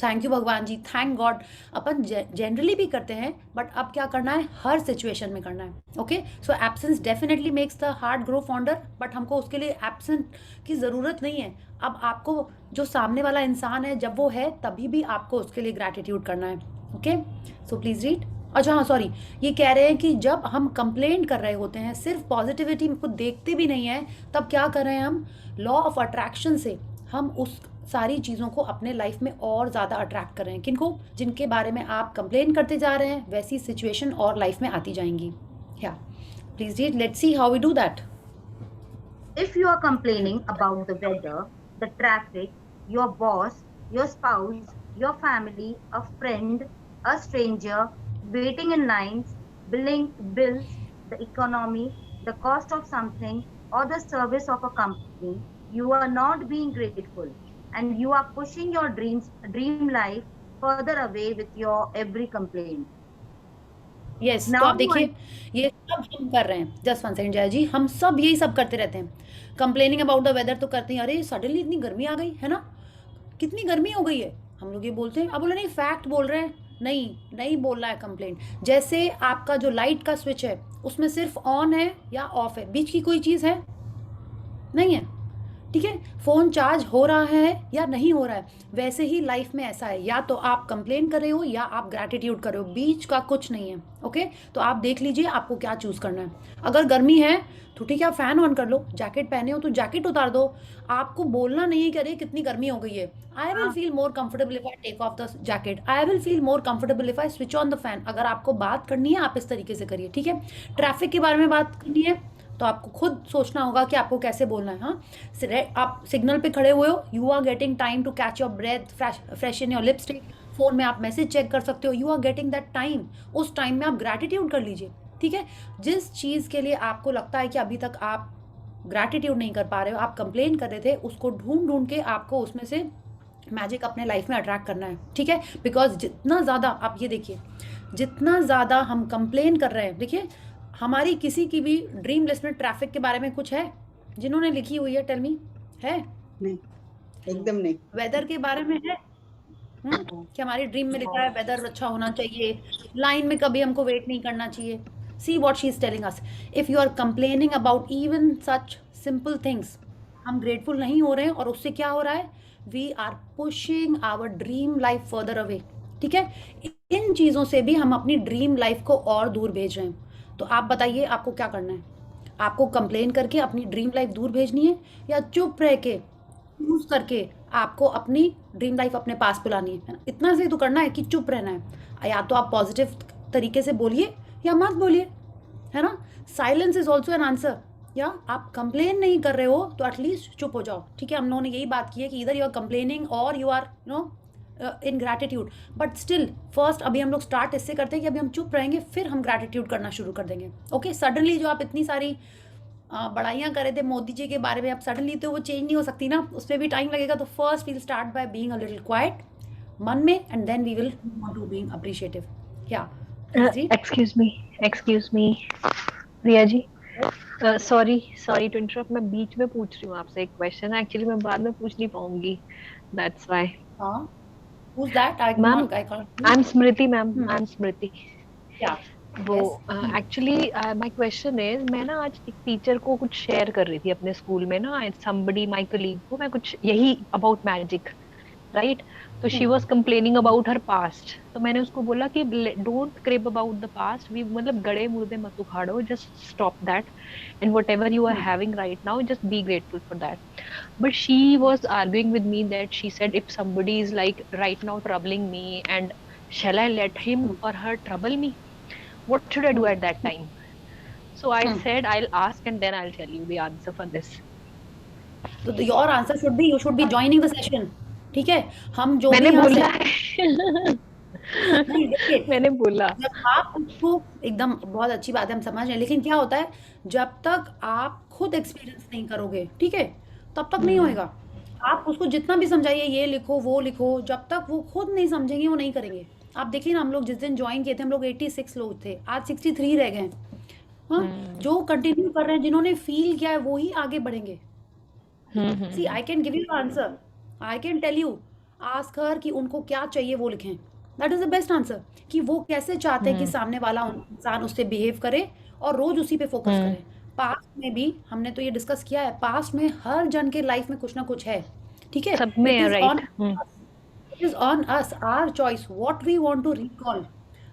थैंक यू भगवान जी, थैंक गॉड, अपन जनरली भी करते हैं, बट अब क्या करना है, हर सिचुएशन में करना है। Okay, so absence definitely makes the heart grow fonder, but हमको उसके लिए एब्सेंट की ज़रूरत नहीं है। अब आपको जो सामने वाला इंसान है, जब वो है तभी भी आपको उसके लिए ग्रैटिट्यूड करना है। Okay, so please read. अच्छा हाँ, सॉरी, ये कह रहे हैं कि जब हम कंप्लेंट कर रहे होते हैं, सिर्फ पॉजिटिविटी को देखते भी नहीं है, तब क्या कर रहे हैं हम, लॉ ऑफ अट्रैक्शन से हम उस सारी चीज़ों को अपने लाइफ में और ज़्यादा अट्रैक्ट कर रहे हैं। किनको, जिनके बारे में आप कंप्लेन करते जा रहे हैं, वैसी सिचुएशन और लाइफ में आती जाएंगी। या please read, let's see how we do that. If you are complaining about the weather, the traffic, your boss, your spouse, your family, a friend, a stranger, waiting in lines, billing bills, the economy, the cost of something, or the service of a company, you are not being grateful, and you are pushing your dream life further away with your every complaint. Yes, Now तो आप you देखिए, ये सब हम कर रहे हैं। Just 1 second Jaya जी, हम सब यही सब करते रहते हैं। कंप्लेनिंग अबाउट द वेदर तो करते हैं, अरे सडनली इतनी गर्मी आ गई है ना, कितनी गर्मी हो गई है, हम लोग ये बोलते हैं। अब बोले नहीं, फैक्ट बोल रहे हैं, नहीं नहीं बोलना है कंप्लेंट। जैसे आपका जो लाइट का स्विच है, उसमें सिर्फ ऑन है या ऑफ है, बीच की कोई चीज़ है नहीं है, ठीक है। फ़ोन चार्ज हो रहा है या नहीं हो रहा है, वैसे ही लाइफ में ऐसा है, या तो आप कंप्लेन कर रहे हो या आप ग्रैटिट्यूड कर रहे हो, बीच का कुछ नहीं है। ओके, तो आप देख लीजिए आपको क्या चूज़ करना है। अगर गर्मी है तो ठीक है, आप फ़ैन ऑन कर लो, जैकेट पहने हो तो जैकेट उतार दो। आपको बोलना नहीं है कि अरे कितनी गर्मी हो गई है, I will feel more comfortable if I take off the jacket, I will feel more comfortable if I switch on the fan. अगर आपको बात करनी है, आप इस तरीके से करिए, ठीक है। ट्रैफिक के बारे में बात करनी है तो आपको खुद सोचना होगा कि आपको कैसे बोलना है। हाँ, आप सिग्नल पे खड़े हुए हो, you are getting time to catch your breath, fresh in your lipstick, phone में आप मैसेज चेक कर सकते हो, you are getting that time, उस टाइम में आप ग्रैटिट्यूड कर लीजिए, ठीक है। जिस चीज़ के लिए आपको लगता है कि अभी तक आप ग्रैटिट्यूड नहीं कर पा रहे हो, आप कंप्लेन कर रहे थे, उसको ढूंढ के आपको उसमें से मैजिक अपने लाइफ में अट्रैक्ट करना है, ठीक है। बिकॉज जितना ज़्यादा, आप ये देखिए, जितना ज़्यादा हम कंप्लेन कर रहे हैं, देखिए हमारी किसी की भी ड्रीम लिस्ट में ट्रैफिक के बारे में कुछ है जिन्होंने लिखी हुई है, टेल मी, है? नहीं, एकदम नहीं। वेदर के बारे में है कि हमारी ड्रीम में लिखा है वेदर अच्छा होना चाहिए, लाइन में कभी हमको वेट नहीं करना चाहिए। See what she is telling us, if you are complaining about even such simple things, हम ग्रेटफुल नहीं हो रहे हैं, और उससे क्या हो रहा है, we are pushing our dream life further away, ठीक है। इन चीज़ों से भी हम अपनी ड्रीम लाइफ को और दूर भेज रहे हैं। तो आप बताइए आपको क्या करना है, आपको कंप्लेन करके अपनी ड्रीम लाइफ दूर भेजनी है, या चुप रह के चूज करके आपको अपनी ड्रीम लाइफ अपने पास बुलानी है ना? इतना से तो करना है कि चुप रहना है। या तो आप पॉजिटिव तरीके से बोलिए या मत बोलिए, है ना। Silence is also an answer. या आप कंप्लेन नहीं कर रहे हो तो एटलीस्ट चुप हो जाओ, ठीक है। हम लोगों ने यही बात की है कि इधर यू आर कंप्लेनिंग और you are in gratitude, but still first अभी हम लोग स्टार्ट इससे करते हैं कि अभी हम चुप रहेंगे, फिर हम ग्रैटिट्यूड करना शुरू कर देंगे। ओके, सडनली जो आप इतनी सारी बड़ाइयाँ कर रहे थे मोदी जी के बारे में, अब सडनली तो वो चेंज नहीं हो सकती ना, उसमें भी टाइम लगेगा। तो first we'll start by being a little quiet मन में, and then we will move to being appreciative. क्या excuse me Riya ji, sorry to interrupt, मैं बीच में पूछ रही हूँ आपसे एक क्वेश्चन, एक्चुअली मैं बाद में पूछ नहीं पाऊंगी, दैट्स व्हाई। हाँ, who's that? I ma'am, can't. I'm Smriti ma'am, I'm Smriti. Yeah. वो एक्चुअली माय क्वेश्चन इज, मैं ना आज एक टीचर को कुछ शेयर कर रही थी अपने स्कूल में ना, समबडी माय कलीग को मैं कुछ यही अबाउट मैजिक, राइट। तो she was complaining about her past. तो मैंने उसको बोला कि don't crib about the past, we मतलब गड़े मुर्दे मत उखाड़ो, just stop that, and whatever you are having right now just be grateful for that. But she was arguing with me that she said, if somebody is like right now troubling me, and shall I let him or her trouble me? What should I do at that time? So I said, I'll ask and then I'll tell you the answer for this. तो your answer should be you should be joining the session. ठीक है, हम जो मैंने भी यहाँ बोला से नहीं देखिए, मैंने बोला जब आप उसको एकदम बहुत अच्छी बात है, हम समझ रहे हैं, लेकिन क्या होता है जब तक आप खुद एक्सपीरियंस नहीं करोगे, ठीक है, तब तक नहीं होएगा. आप उसको जितना भी समझाइए ये लिखो वो लिखो, जब तक वो खुद नहीं समझेंगे वो नहीं करेंगे. आप देखिए ना, हम लोग जिस दिन ज्वाइन किए थे हम लोग 86 लोग थे, आज 63 रह गए. हाँ, जो कंटिन्यू कर रहे हैं, जिन्होंने फील किया है वो ही आगे बढ़ेंगे. See I can give you answer, I can tell you, ask her कि उनको क्या चाहिए वो लिखें. That is the best answer, कि वो कैसे चाहते हैं कि सामने वाला इंसान उससे बिहेव करे और रोज उसी पे फोकस करे. पास्ट में भी हमने तो ये डिस्कस किया है, पास्ट में हर जन के लाइफ में कुछ ना कुछ है, ठीक है. सब में है, right. It is on us, our choice, what we want to recall.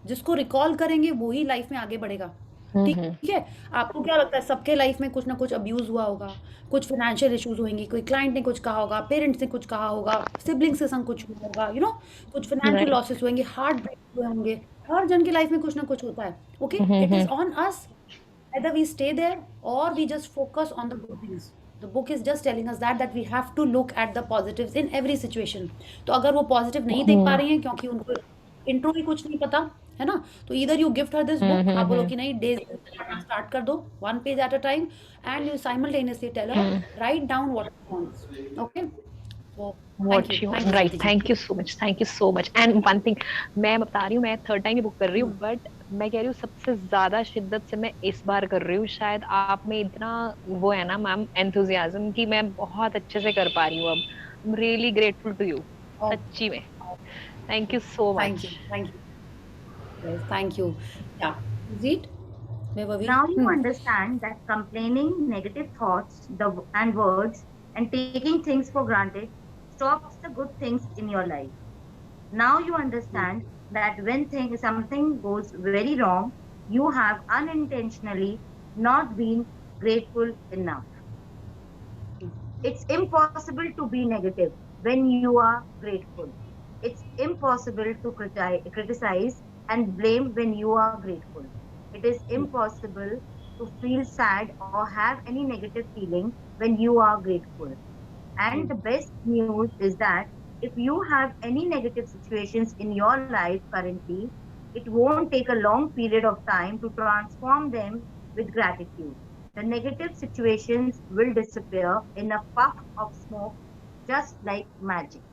जिसको रिकॉल करेंगे वो ही लाइफ में आगे बढ़ेगा. ठीक है. आपको क्या लगता है, सबके लाइफ में कुछ ना कुछ अब्यूज हुआ होगा, कुछ फाइनेंशियल इश्यूज होंगे, कोई क्लाइंट ने कुछ कहा होगा, पेरेंट्स ने कुछ कहा होगा, सिबलिंग्स के संग कुछ हुआ होगा, यू नो, कुछ फाइनेंशियल लॉसेस होंगे, हार्ट ब्रेक हुए होंगे. हर जन की लाइफ में कुछ ना कुछ होता है. Okay, it is on us either we stay there or we just focus on the good things. The book is just telling us that we have to look at the positives in every situation. तो अगर वो positive नहीं देख पा रही हैं क्योंकि उनको इंट्रो ही कुछ नहीं पता है ना, तो either you gift her this book, आप बोलो कि नहीं, डे स्टार्ट कर दो, one page at a time, and you simultaneously tell her write down what you want. Okay, so What you want, right? Thank you so much, thank you so much. And one thing, मैं बता रही हूँ, मैं third time ही book कर रही हूँ, but मैं कह रही हूँ सबसे ज्यादा शिद्दत से मैं इस बार कर रही हूँ. शायद आप में इतना वो है ना मैम, एंथुजियाज्म, कि मैं बहुत अच्छे से कर पा रही हूँ अब. I am really grateful to you, सच्ची में. Thank you so much. Thank you. Yeah. Is it? Now you understand that complaining, negative thoughts, and words, and taking things for granted stops the good things in your life. Now you understand that when something goes very wrong, you have unintentionally not been grateful enough. It's impossible to be negative when you are grateful. It's impossible to criticize and blame when you are grateful. It is impossible to feel sad or have any negative feeling when you are grateful. And the best news is that if you have any negative situations in your life currently, it won't take a long period of time to transform them with gratitude. The negative situations will disappear in a puff of smoke, just like magic.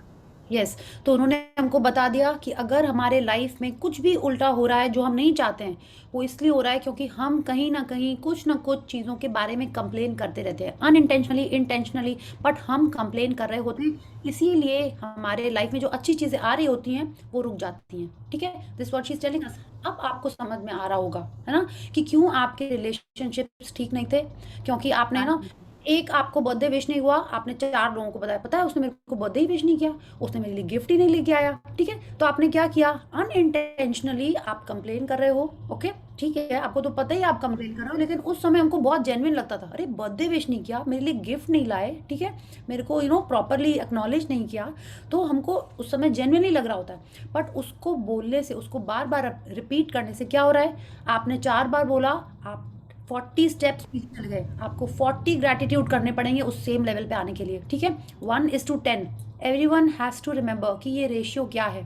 Yes, तो उन्होंने हमको बता दिया कि अगर हमारे life में कुछ भी उल्टा हो रहा है जो हम नहीं चाहते हैं, वो इसलिए हो रहा है क्योंकि हम कहीं ना कहीं कुछ ना कुछ चीज़ों के बारे में कंप्लेन करते रहते हैं, अनइंटेंशनली, इंटेंशनली, बट हम कंप्लेन कर रहे होते हैं. इसीलिए हमारे लाइफ में जो अच्छी चीज़ें आ रही होती हैं वो रुक जाती हैं. ठीक है, this what she is telling अस. अब आपको समझ में आ रहा होगा, है ना, कि क्यों आपके रिलेशनशिप्स ठीक नहीं थे. क्योंकि आपने ना, एक आपको बर्थडे विश नहीं हुआ, आपने 4 लोगों को बताया, पता है उसने मेरे को बर्थडे ही विश नहीं किया, उसने मेरे लिए गिफ्ट ही नहीं लेके आया. ठीक है, तो आपने क्या किया, अनइंटेंशनली आप कंप्लेन कर रहे हो. ओके, ठीक है, आपको तो पता ही आप कंप्लेन कर रहे हो, लेकिन उस समय हमको बहुत जेन्युइन लगता था, अरे बर्थडे विश नहीं किया, मेरे लिए गिफ्ट नहीं लाए, ठीक है, मेरे को प्रॉपरली एक्नॉलेज नहीं किया, तो हमको उस समय जेन्युइनली लग रहा होता है. बट उसको बोलने से, उसको बार बार रिपीट करने से क्या हो रहा है, आपने 4 बार बोला, आप 40 स्टेप्स पीछे चल गए. आपको 40 ग्रैटिट्यूड करने पड़ेंगे उस सेम लेवल पे आने के लिए. ठीक है, 1:10. एवरीवन हैज़ टू रिमेंबर कि ये रेशियो क्या है,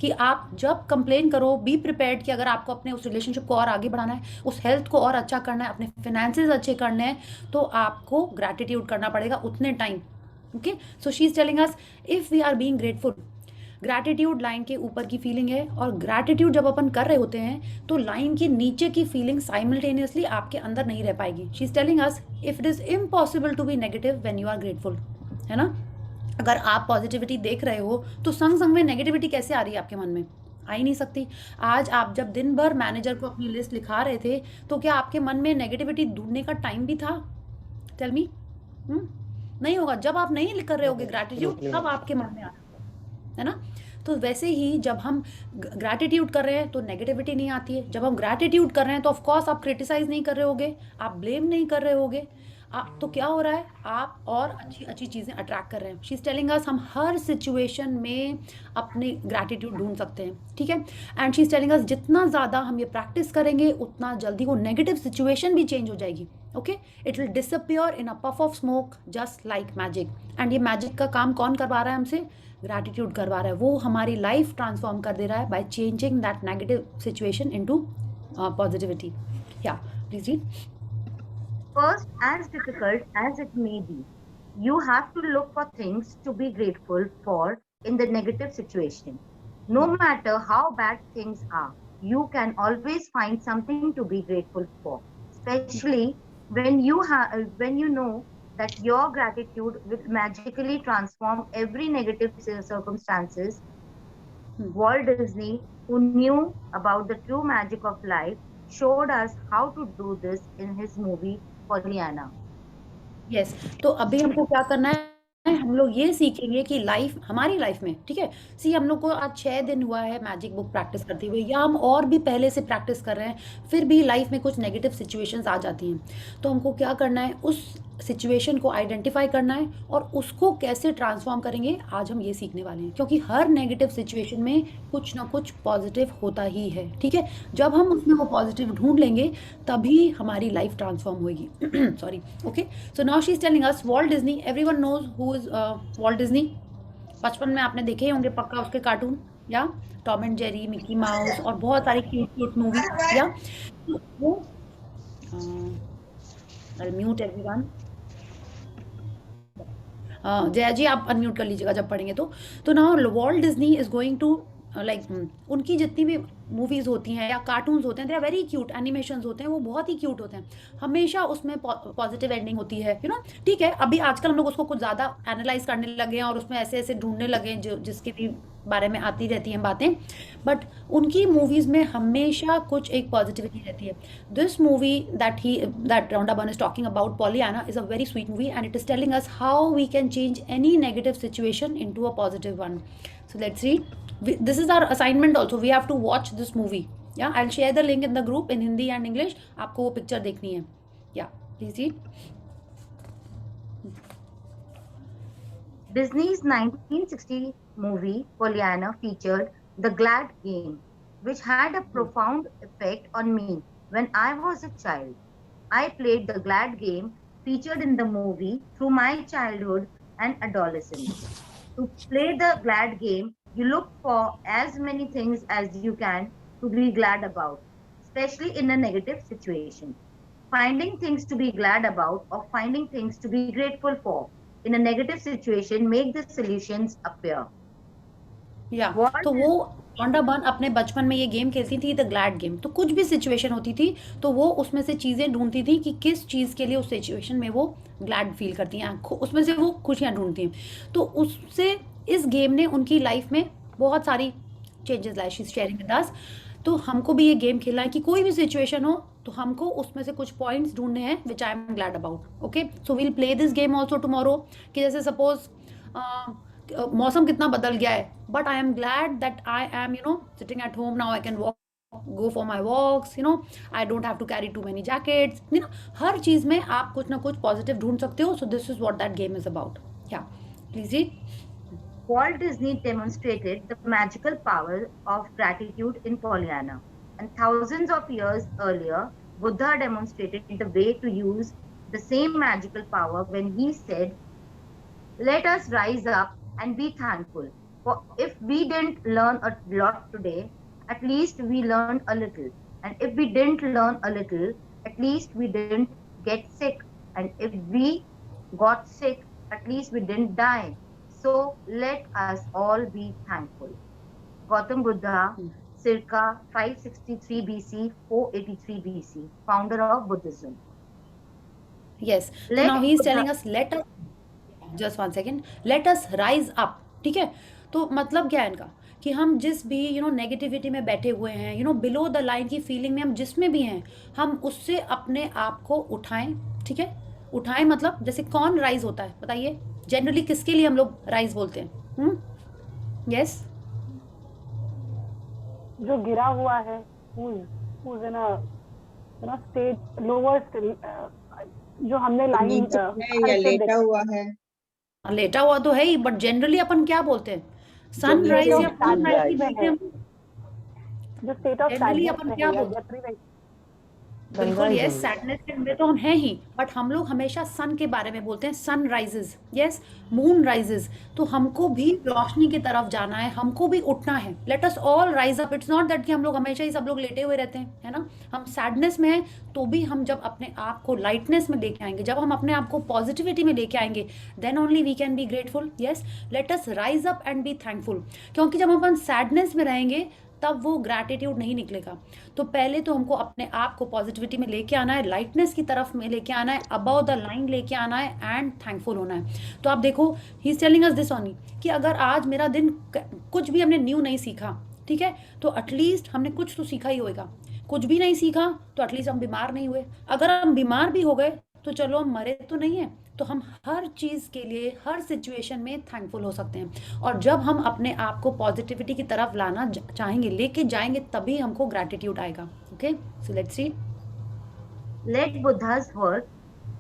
कि आप जब कंप्लेन करो, बी प्रिपेयर्ड कि अगर आपको अपने उस रिलेशनशिप को और आगे बढ़ाना है, उस हेल्थ को और अच्छा करना है, अपने फिनेंसेस अच्छे करने हैं, तो आपको ग्रैटिट्यूड करना पड़ेगा उतने time. Okay, so she is telling us, if we are being grateful, gratitude line के ऊपर की फीलिंग है, और ग्रैटिट्यूड जब अपन कर रहे होते हैं तो लाइन के नीचे की फीलिंग साइमल्टेनियसली आपके अंदर नहीं रह पाएगी. She is telling us, if it is impossible to be negative when you are grateful, है ना. अगर आप पॉजिटिविटी देख रहे हो तो संग संग में नेगेटिविटी कैसे आ रही है आपके मन में, आ ही नहीं सकती. आज आप जब दिन भर मैनेजर को अपनी लिस्ट लिखा रहे थे, तो क्या आपके मन में नेगेटिविटी ढूंढने का टाइम भी था? Tell me. नहीं होगा. जब आप नहीं कर रहे होगे ग्रैटिट्यूड, तब आपके मन में आ रहा. है ना। तो वैसे ही जब हम ग्रैटिट्यूड कर रहे हैं तो नेगेटिविटी नहीं आती है, जब हम ग्रैटिट्यूड कर रहे हैं तो ऑफ कोर्स आप क्रिटिसाइज नहीं कर रहे होगे, आप ब्लेम नहीं कर रहे होगे, आप तो क्या हो रहा है, आप और अच्छी अच्छी चीज़ें अट्रैक्ट कर रहे हैं। शी इज़ टेलिंग अस हम हर सिचुएशन में अपने ग्रैटिट्यूड ढूंढ सकते हैं, ठीक है। एंड शी इज़ टेलिंग अस जितना ज़्यादा हम ये प्रैक्टिस करेंगे उतना जल्दी वो नेगेटिव सिचुएशन भी चेंज हो जाएगी। Okay, it will disappear in a puff of smoke just like magic. And ये मैजिक का काम कौन करवा रहा है हमसे? ग्रैटिट्यूड करवा रहा है। वो हमारी लाइफ ट्रांसफॉर्म कर दे रहा है by changing that negative situation into positivity. Yeah please read. First, as difficult as it may be, you have to look for things to be grateful for in the negative situation. No matter how bad things are, you can always find something to be grateful for. Especially when you know that your gratitude will magically transform every negative circumstances. Walt Disney, who knew about the true magic of life, showed us how to do this in his movie Pollyanna. Yes, तो अभी हमको क्या करना है, हम लोग ये सीखेंगे कि लाइफ, हमारी लाइफ में, ठीक है, सी हम लोग को आज 6 दिन हुआ है मैजिक बुक प्रैक्टिस करते हुए, या हम और भी पहले से प्रैक्टिस कर रहे हैं, फिर भी लाइफ में कुछ नेगेटिव सिचुएशंस आ जाती हैं। तो हमको क्या करना है, उस सिचुएशन को आइडेंटिफाई करना है और उसको कैसे ट्रांसफॉर्म करेंगे, आज हम ये सीखने वाले हैं। क्योंकि हर नेगेटिव सिचुएशन में कुछ ना कुछ पॉजिटिव होता ही है, ठीक है। जब हम उसमें वो पॉजिटिव ढूंढ लेंगे तभी हमारी लाइफ ट्रांसफॉर्म होगी। Sorry, okay. So now she is telling us Walt Disney, everyone knows who is Walt Disney. बचपन में आपने देखे ही होंगे पक्का उसके कार्टून, या Tom and Jerry, Mickey mouse और बहुत सारी क्यूट क्यूट मूवी, या तो वो म्यूट एवरीवन। जया जी आप अनम्यूट कर लीजिएगा जब पढ़ेंगे तो now Walt Disney is going to like उनकी जितनी भी मूवीज़ होती हैं या कार्टून्स होते हैं, they are very cute, animations होते हैं वो बहुत ही क्यूट होते हैं, हमेशा उसमें पॉजिटिव एंडिंग होती है, यू नो, ठीक है। अभी आजकल हम लोग उसको कुछ ज़्यादा एनालाइज करने लगे हैं और उसमें ऐसे ऐसे ढूंढने लगे हैं जो जिसके भी बारे में आती रहती हैं बातें, बट उनकी मूवीज़ में हमेशा कुछ एक पॉजिटिविटी रहती है। This movie that Rhonda Byrne is talking about, Pollyanna, is a very sweet movie and it is telling us how we can change any negative situation into a positive one. So let's read. This is our assignment also. We have to watch this movie. Yeah, I'll share the link in the group in Hindi and English. आपको वो picture देखनी है. Yeah, please read. Disney's 1960 movie Pollyanna featured the Glad Game, which had a profound effect on me when I was a child. I played the Glad Game featured in the movie through my childhood and adolescence. To play the glad game, you look for as many things as you can to be glad about, especially in a negative situation. Finding things to be glad about or finding things to be grateful for in a negative situation make the solutions appear. Yeah, तो वो Rhonda burn अपने बचपन में ये game खेलती थी, the glad game. तो कुछ भी सिचुएशन होती थी तो वो उसमें से चीज़ें ढूंढती थी कि किस चीज़ के लिए उस सिचुएशन में वो ग्लैड फील करती हैं, उसमें से वो खुशियाँ ढूंढती हैं। तो उससे इस गेम ने उनकी लाइफ में बहुत सारी चेंजेस लाए। She is sharing with us. तो हमको भी ये गेम खेलना है कि कोई भी सिचुएशन हो तो हमको उसमें से कुछ पॉइंट्स ढूंढने हैं which I am glad about. Okay, so we'll play this game also tomorrow, कि जैसे सपोज मौसम कितना बदल गया है, but I am glad that I am sitting at home now, I can walk, go for my walks, I don't have to carry too many jackets, हर चीज में आप कुछ ना कुछ पॉजिटिव ढूंढ सकते हो। So this is what that game is about. Yeah, please read. Walt Disney demonstrated the magical power of gratitude in Pollyanna, and thousands of years earlier, Buddha demonstrated the way to use the same magical power when he said, "Let us rise up and be thankful. For if we didn't learn a lot today, at least we learned a little. And if we didn't learn a little, at least we didn't get sick. And if we got sick, at least we didn't die. So let us all be thankful." Gautam Buddha, circa 563 BC, 483 BC, founder of Buddhism. Yes. So now he is telling us, let us, just one second, let us rise up. ठीक है, तो मतलब क्या है इनका, कि हम जिस भी नेगेटिविटी में बैठे हुए हैं, बिलो द लाइन की फीलिंग में हम जिसमें भी हैं, हम उससे अपने आप को उठाएं। ठीक है, उठाएं मतलब जैसे कौन राइज होता है बताइए, जनरली किसके लिए हम लोग राइज बोलते हैं? Yes. जो गिरा हुआ है, who's in a state lower जो हमने लाइन नीचे है या लेटा हुआ है? लेटा हुआ तो है ही, बट जनरली अपन क्या बोलते हैं, सनराइज state या of sadness मूनराइज में बोलते है, हैं जो स्टेट ऑफ जनरली सैडनेस अपन में क्या है या बोलते हैं, deprivation। बिल्कुल यस, सैडनेस में तो हम हैं ही, बट हम लोग हमेशा सन के बारे में बोलते हैं, sun rises, yes, moon rises. तो हमको भी रोशनी की तरफ जाना है, हमको भी उठना है, let us all rise up. It's not that कि हम लोग हमेशा ही सब लोग लेटे हुए रहते हैं, है ना। हम सैडनेस में हैं तो भी हम जब अपने आप को लाइटनेस में लेके आएंगे, जब हम अपने आप को पॉजिटिविटी में लेके आएंगे, then only we can be grateful. Yes, let us rise up and be thankful. क्योंकि जब हम अपन सैडनेस में रहेंगे तब वो ग्रैटिट्यूड नहीं निकलेगा। तो पहले तो हमको अपने आप को पॉजिटिविटी में लेके आना है, लाइटनेस की तरफ में लेके आना है, अबव द लाइन लेके आना है एंड थैंकफुल होना है। तो आप देखो, he is telling us this only कि अगर आज मेरा दिन कुछ भी हमने न्यू नहीं सीखा, ठीक है, तो एटलीस्ट हमने कुछ तो सीखा ही होगा। कुछ भी नहीं सीखा तो एटलीस्ट हम बीमार नहीं हुए। अगर हम बीमार भी हो गए तो चलो हम मरे तो नहीं है। तो हम हर चीज़ के लिए, हर सिचुएशन में थैंकफुल हो सकते हैं। और जब हम अपने आप को पॉजिटिविटी की तरफ लाना चाहेंगे, लेके जाएंगे, तभी हमको ग्रैटिट्यूड आएगा। Okay, so let's see. Let Buddha's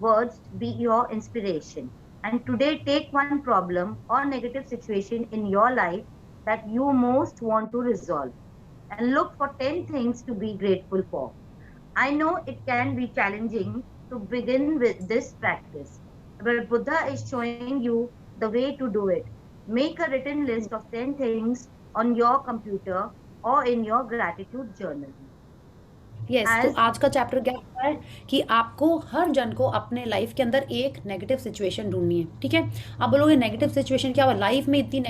words be your inspiration. And today, take one problem or negative situation in your life that you most want to resolve and look for 10 things to be grateful for. I know it can be challenging to begin with this practice, but Buddha is showing you the way to do it. Make a written list of 10 things on your computer or in your gratitude journal. Yes, तो As आज का chapter क्या होता है कि आपको हर जन को अपने लाइफ के अंदर एक नेगेटिव सिचुएशन ढूंढनी है, ठीक है। आप बोलोगे नेगेटिव सिचुएशन क्या हुआ, लाइफ में इतनी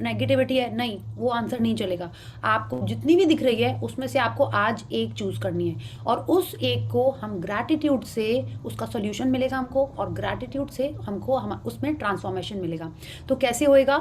नेगेटिविटी है, नहीं, वो आंसर नहीं चलेगा। आपको जितनी भी दिख रही है उसमें से आपको आज एक चूज करनी है, और उस एक को हम ग्रैटिट्यूड से उसका सोल्यूशन मिलेगा हमको, और ग्रैटिट्यूड से हमको उसमें ट्रांसफॉर्मेशन मिलेगा। तो कैसे होएगा,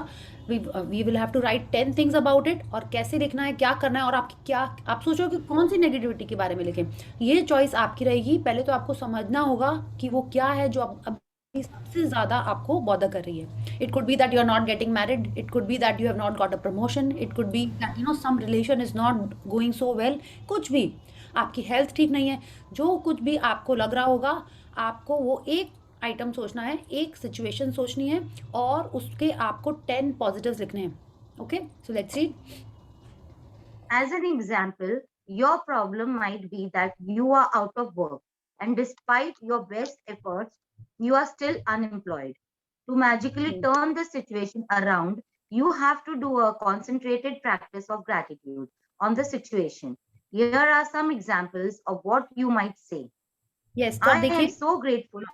we will have to write 10 things about it, और कैसे लिखना है, क्या करना है, और आपकी क्या, आप सोचो कि कौन सी नेगेटिविटी के बारे में लिखें, ये चॉइस आपकी रहेगी। पहले तो आपको समझना होगा कि वो क्या है जो अब सबसे ज्यादा आपको बॉदर कर रही है। It could be that you are not getting married, it could be that you have not got a promotion, it could be that some relation is not going so well, कुछ भी, आपकी health ठीक नहीं है, जो कुछ भी आपको लग रहा होगा, आपको वो एक आइटम सोचना है, एक सिचुएशन सोचनी है, और उसके आपको 10 पॉजिटिव्स लिखने हैं। Okay, so let's see. As an example, your problem might be that you are out of work, and despite your best efforts, you are still unemployed. To magically turn the situation around, you have to do a concentrated practice of gratitude on the situation. Here are some examples of what you might say. यस, तो I आप am देखिए, so grateful.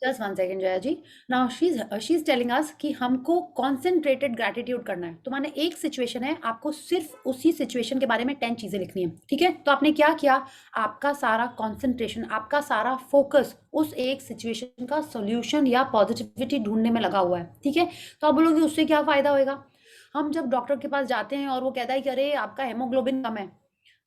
Just one second Jaya ji. Now she is telling us कि हमको concentrated gratitude करना है। तो माने एक सिचुएशन है, आपको सिर्फ उसी सिचुएशन के बारे में 10 चीजें लिखनी है, ठीक है। तो आपने क्या किया, आपका सारा कॉन्सेंट्रेशन, आपका सारा फोकस उस एक सिचुएशन का सोल्यूशन या पॉजिटिविटी ढूंढने में लगा हुआ है, ठीक है। तो आप बोलोगे उससे क्या फायदा होएगा। हम जब डॉक्टर के पास जाते हैं और वो कहता है कि अरे आपका हेमोग्लोबिन कम है,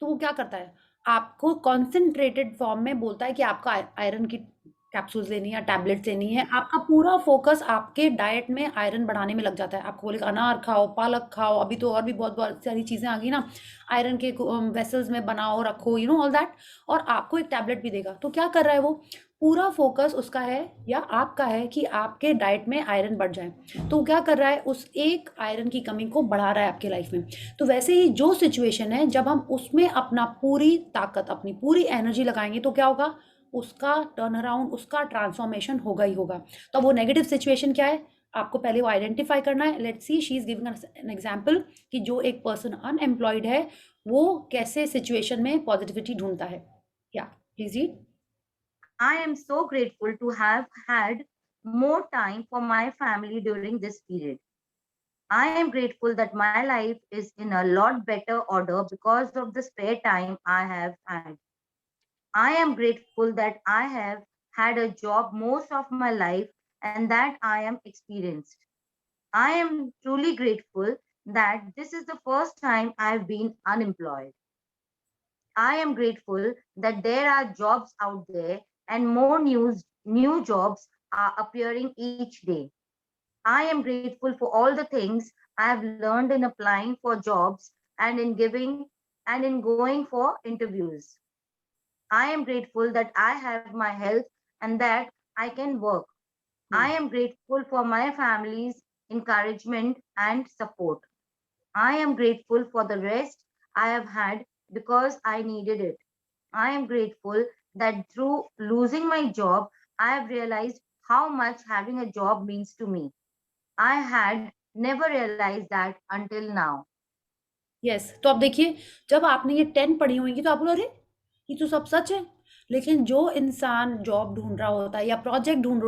तो वो क्या करता है, आपको कॉन्सेंट्रेटेड फॉर्म में बोलता है कि आपका आयरन की कैप्सूल्स लेनी है, टैबलेट्स लेनी है। आपका पूरा फोकस आपके डाइट में आयरन बढ़ाने में लग जाता है। आपको बोलेगा अनार खाओ, पालक खाओ, अभी तो और भी बहुत बहुत सारी चीज़ें आ गई ना, आयरन के वेसल्स में बनाओ, रखो, ऑल दैट, और आपको एक टैबलेट भी देगा। तो क्या कर रहा है वो, पूरा फोकस उसका है या आपका है कि आपके डाइट में आयरन बढ़ जाए। तो क्या कर रहा है, उस एक आयरन की कमी को बढ़ा रहा है आपके लाइफ में। तो वैसे ही जो सिचुएशन है, जब हम उसमें अपना पूरी ताकत, अपनी पूरी एनर्जी लगाएंगे, तो क्या होगा, उसका टर्न अराउंड, उसका ट्रांसफॉर्मेशन होगा ही होगा। तो वो नेगेटिव सिचुएशन क्या है, आपको पहले वो आइडेंटिफाई करना है। Let's see, she is giving an example कि जो एक पर्सन अनएम्प्लॉयड है वो कैसे सिचुएशन में पॉजिटिविटी ढूंढता है। या please read. I am so grateful to have had more time for my family during this period. I am grateful that my life is in a lot better order because of the spare time I have had. I am grateful that I have had a job most of my life and that I am experienced. I am truly grateful that this is the first time I have been unemployed. I am grateful that there are jobs out there and more new jobs are appearing each day. I am grateful for all the things I have learned in applying for jobs and in going for interviews. I am grateful that I have my health and that I can work. I am grateful for my family's encouragement and support. I am grateful for the rest I have had because I needed it. I am grateful that through losing my job, I have realized how much having a job means to me. I had never realized that until now. Yes, तो अब देखिए, जब आपने ये 10 पढ़ी होंगी तो आप बोलो, अरे ये तो सब सच है। लेकिन जो इंसान जॉब ढूंढ रहा होता है या प्रोजेक्ट ढूंढ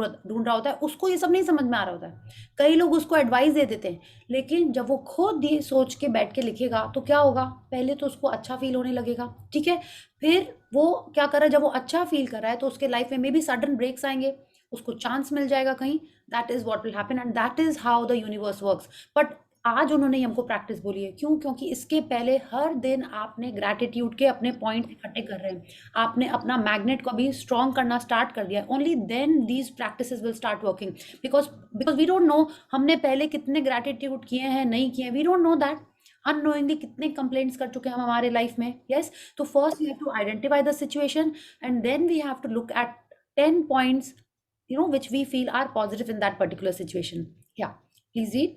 रहा होता है, उसको ये सब नहीं समझ में आ रहा होता है। कई लोग उसको एडवाइस दे देते हैं, लेकिन जब वो खुद ये सोच के बैठ के लिखेगा तो क्या होगा, पहले तो उसको अच्छा फील होने लगेगा, ठीक है। फिर वो क्या कर रहा है, जब वो अच्छा फील कर रहा है तो उसके लाइफ में मे बी सडन ब्रेक्स आएंगे, उसको चांस मिल जाएगा कहीं। That is what will happen and that is how the universe works. But आज उन्होंने हमको प्रैक्टिस बोली है, क्यों? क्योंकि इसके पहले हर दिन आपने ग्रैटिट्यूड के अपने पॉइंट इकट्ठे कर रहे हैं, आपने अपना मैग्नेट को भी स्ट्रॉन्ग करना स्टार्ट कर दिया। Only then these practices will start working, because we don't know हमने पहले कितने ग्रैटिट्यूड किए हैं, नहीं किए, we don't know that. Unknowingly कितने कंप्लेंट्स कर चुके हैं हम हमारे लाइफ में। यस, तो first we have to identify the situation and then we have to look at 10 points which we feel are positive in that particular situation. Yeah, please read.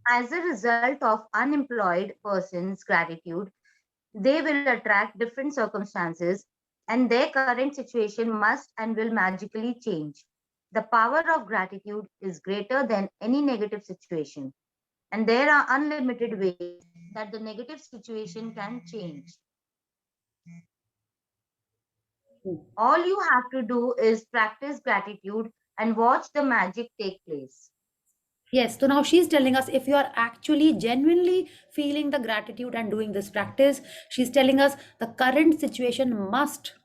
As a result of unemployed person's gratitude, they will attract different circumstances and their current situation must and will magically change. The power of gratitude is greater than any negative situation, and there are unlimited ways that the negative situation can change. All you have to do is practice gratitude and watch the magic take place. Yes, so now she's telling us, if you are actually genuinely feeling the gratitude and doing this practice, she's telling us the current situation must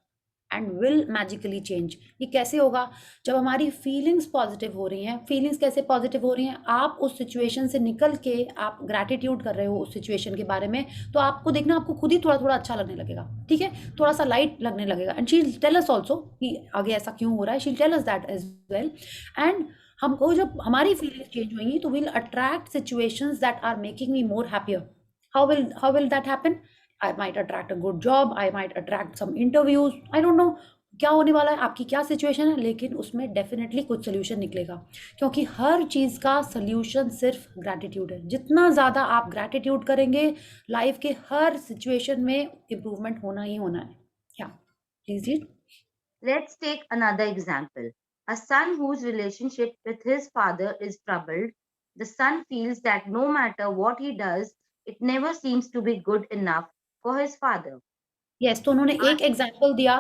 and will magically change. ये कैसे होगा? जब हमारी feelings positive हो रही हैं। Feelings कैसे positive हो रही हैं? आप उस सिचुएशन से निकल के आप ग्रैटिट्यूड कर रहे हो उस सिचुएशन के बारे में, तो आपको देखना, आपको खुद ही थोड़ा थोड़ा अच्छा लगने लगेगा, ठीक है, थोड़ा सा लाइट लगने लगेगा। And she will tell us also कि आगे ऐसा क्यों हो रहा है, she will tell us that as well. And हमको जब हमारी फीलिंग्स चेंज होंगी तो will attract situations that are making me more happier. how will that happen? I might attract a good job, I might attract some interviews, I don't know क्या होने वाला है, आपकी क्या सिचुएशन है, लेकिन उसमें डेफिनेटली कुछ सोल्यूशन निकलेगा, क्योंकि हर चीज़ का सोल्यूशन सिर्फ ग्रैटिट्यूड है। जितना ज़्यादा आप ग्रैटिट्यूड करेंगे, लाइफ के हर सिचुएशन में इम्प्रूवमेंट होना ही होना है। क्या, please read. Let's take another example. A son whose relationship with his father is troubled. The son feels that no matter what he does, it never seems to be good enough for his father. Yes, तो उन्होंने एक example दिया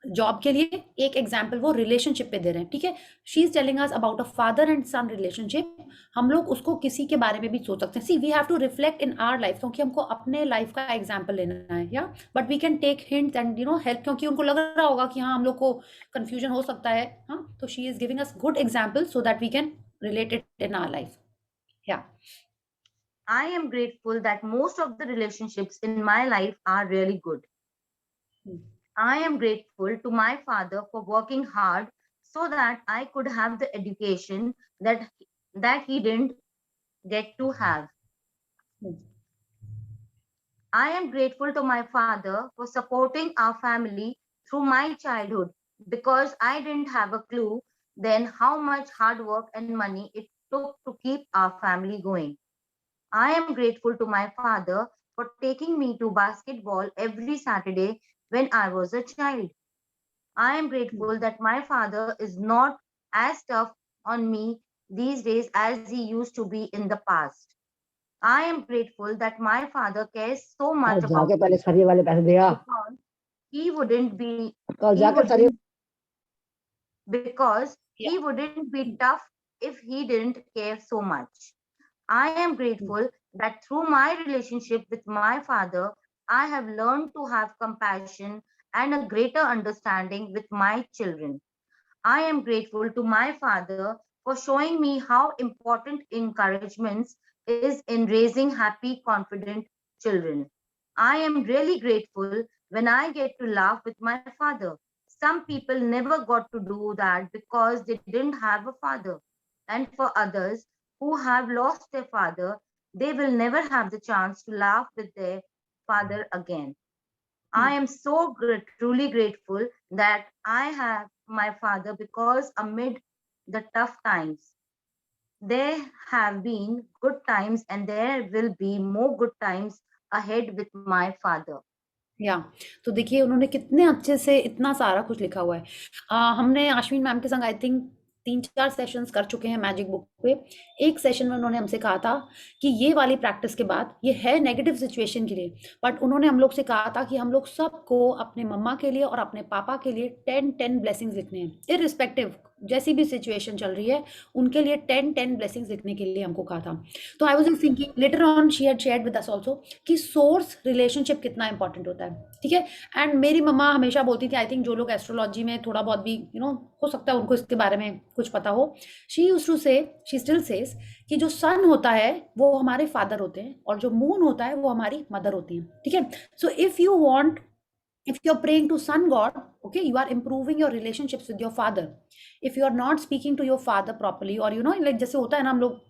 job के लिए, एक example वो relationship पे दे रहे हैं, ठीक है। She is telling us about a father and sun relationship. हम लोग उसको किसी के बारे में भी सोच सकते हैं। See, we have to reflect in our life, क्योंकि हमको अपने लाइफ का एग्जाम्पल लेना है, yeah but we can take hint and help, क्योंकि उनको लग रहा होगा कि हाँ, हम लोग को कंफ्यूजन हो सकता है। हाँ, तो she is giving us good example so that we can relate it in our life. या, I am grateful that most of the relationships in my life are really good. I am grateful to my father for working hard so that I could have the education that he didn't get to have. I am grateful to my father for supporting our family through my childhood, because I didn't have a clue then how much hard work and money it took to keep our family going. I am grateful to my father for taking me to basketball every Saturday when I was a child. I am grateful that my father is not as tough on me these days as he used to be in the past. I am grateful that my father cares so much about me, because he wouldn't be tough if he didn't care so much. I am grateful that through my relationship with my father, I have learned to have compassion and a greater understanding with my children. I am grateful to my father for showing me how important encouragement is in raising happy, confident children. I am really grateful when I get to laugh with my father. Some people never got to do that because they didn't have a father. And for others who have lost their father, they will never have the chance to laugh with their father again. I am so truly grateful that I have my father, because amid the tough times, there have been good times and there will be more good times ahead with my father. या तो देखिए उन्होंने कितने अच्छे से इतना सारा कुछ लिखा हुआ है। हमने आश्विन मैम के संग आई थिंक 3-4 सेशंस कर चुके हैं मैजिक बुक पे। एक सेशन में उन्होंने हमसे कहा था कि ये वाली प्रैक्टिस के बाद, ये है नेगेटिव सिचुएशन के लिए, बट उन्होंने हम लोग से कहा था कि हम लोग सबको अपने मम्मा के लिए और अपने पापा के लिए 10 ब्लेसिंग्स लिखने हैं, इररिस्पेक्टिव जैसी भी सिचुएशन चल रही है, उनके लिए 10 ब्लेसिंग्स लिखने के लिए हमको कहा था। तो I was thinking later on she had shared with us also कि सोर्स रिलेशनशिप कितना इंपॉर्टेंट होता है, ठीक है। एंड मेरी मम्मा हमेशा बोलती थी, आई थिंक जो लोग एस्ट्रोलॉजी में थोड़ा बहुत भी हो सकता है उनको इसके बारे में कुछ पता हो, शी यूज्ड टू से, शी स्टिल सेज कि जो सन होता है वो हमारे फादर होते हैं और जो मून होता है वो हमारी मदर होती है, ठीक है। So if you want, if you're praying to sun god, okay, you are improving your relationships with your father. If you are not speaking to your father properly, or like जैसे होता है ना, हम लोग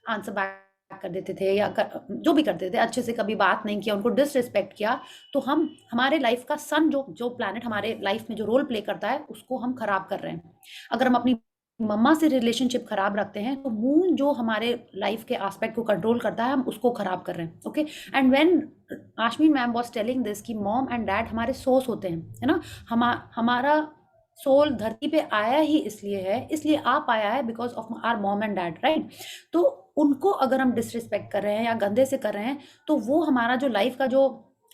आंसर बैक कर देते थे या जो भी करते थे, अच्छे से कभी बात नहीं किया, उनको डिसरिस्पेक्ट किया, तो हम हमारे लाइफ का सन जो प्लैनेट हमारे लाइफ में जो रोल प्ले करता है उसको हम खराब कर रहे हैं। अगर हम अपनी मम्मा से रिलेशनशिप खराब रखते हैं तो मून जो हमारे लाइफ के एस्पेक्ट को कंट्रोल करता है, हम उसको खराब कर रहे हैं, okay. And when Ashwin ma'am was telling this कि मॉम एंड डैड हमारे सोर्स होते हैं, है ना, हमारा सोल धरती पे आया ही इसलिए आप आया है because of our mom and dad, right. तो उनको अगर हम डिसरिस्पेक्ट कर रहे हैं या गंदे से कर रहे हैं तो वो हमारा जो लाइफ का जो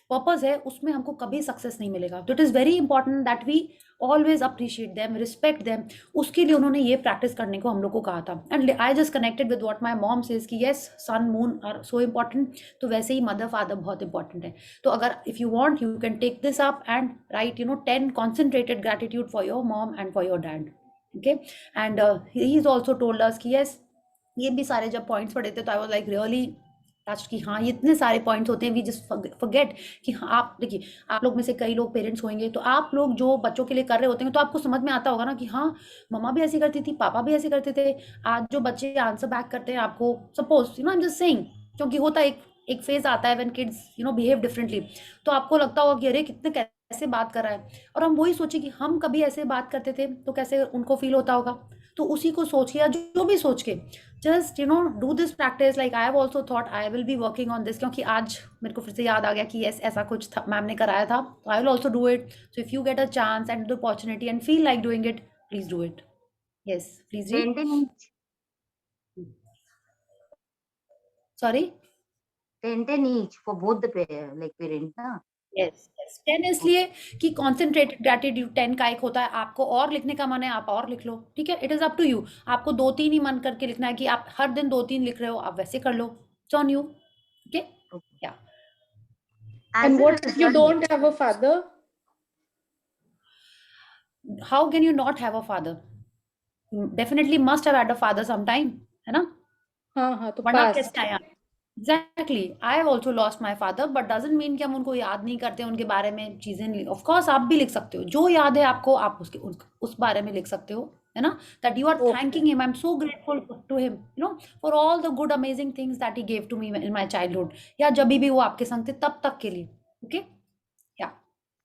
पर्पस है उसमें हमको कभी सक्सेस नहीं मिलेगा। तो it is very important that we always appreciate them, respect them. उसके लिए उन्होंने ये प्रैक्टिस करने को हम लोग को कहा था। And I just connected with what my mom says कि yes, sun moon are so important, तो वैसे ही मदर फादर बहुत इंपॉर्टेंट है। तो अगर if you want you can take this up and write 10 concentrated gratitude for your mom and for your dad, okay. And he is also told us कि yes, ये भी सारे जब पॉइंट्स पढ़े थे तो I was like really touch कि हाँ, ये इतने सारे पॉइंट्स होते हैं, वी जस्ट फॉरगेट कि हाँ, आप देखिए, आप लोग में से कई लोग पेरेंट्स होंगे, तो आप लोग जो बच्चों के लिए कर रहे होते हैं तो आपको समझ में आता होगा ना कि हाँ, मम्मा भी ऐसी करती थी, पापा भी ऐसे करते थे। आज जो बच्चे आंसर बैक करते हैं आपको, suppose I am just saying, क्योंकि होता है एक फेज आता है व्हेन किड्स बिहेव डिफरेंटली, तो आपको लगता होगा कि अरे कितने कैसे बात कर रहा है, और हम वही सोचे कि हम कभी ऐसे बात करते थे तो कैसे उनको फील होता होगा। तो उसी को सोच के या जो भी सोच के just do this practice. Like I have also thought I will be working on this, क्योंकि आज मेरे को फिर से याद आ गया कि यस, ऐसा कुछ मैम ने कराया था, तो I will also do it. So if you get a chance and the opportunity and feel like doing it, please do it. Yes, please read. Sorry, 10 each for both the parents ना। Yes, 10 इसलिए कि concentrated gratitude 10 का एक होता है। आपको और लिखने का मन है, आप और लिख लो, ठीक है। It is up to you. आपको 2-3 ही मन करके लिखना है कि आप हर दिन 2-3 लिख रहे हो, आप वैसे कर लो, इट्स ऑन यू, ओके। या And what if you don't have a father? How can you not have a father? You definitely must have had a father sometime, है ना। हाँ, तो वरना past. कैसे आया? Exactly. I have also lost my father, but doesn't mean कि हम उनको याद नहीं करते, उनके बारे में चीजें। Of course, आप भी लिख सकते हो, जो याद है आपको, आप उस बारे में लिख सकते हो, है ना। That you are thanking him. I'm so grateful to him, for all the good, amazing things that he gave to me in my childhood. या जब भी वो आपके संग थे तब तक के लिए, okay? Yeah.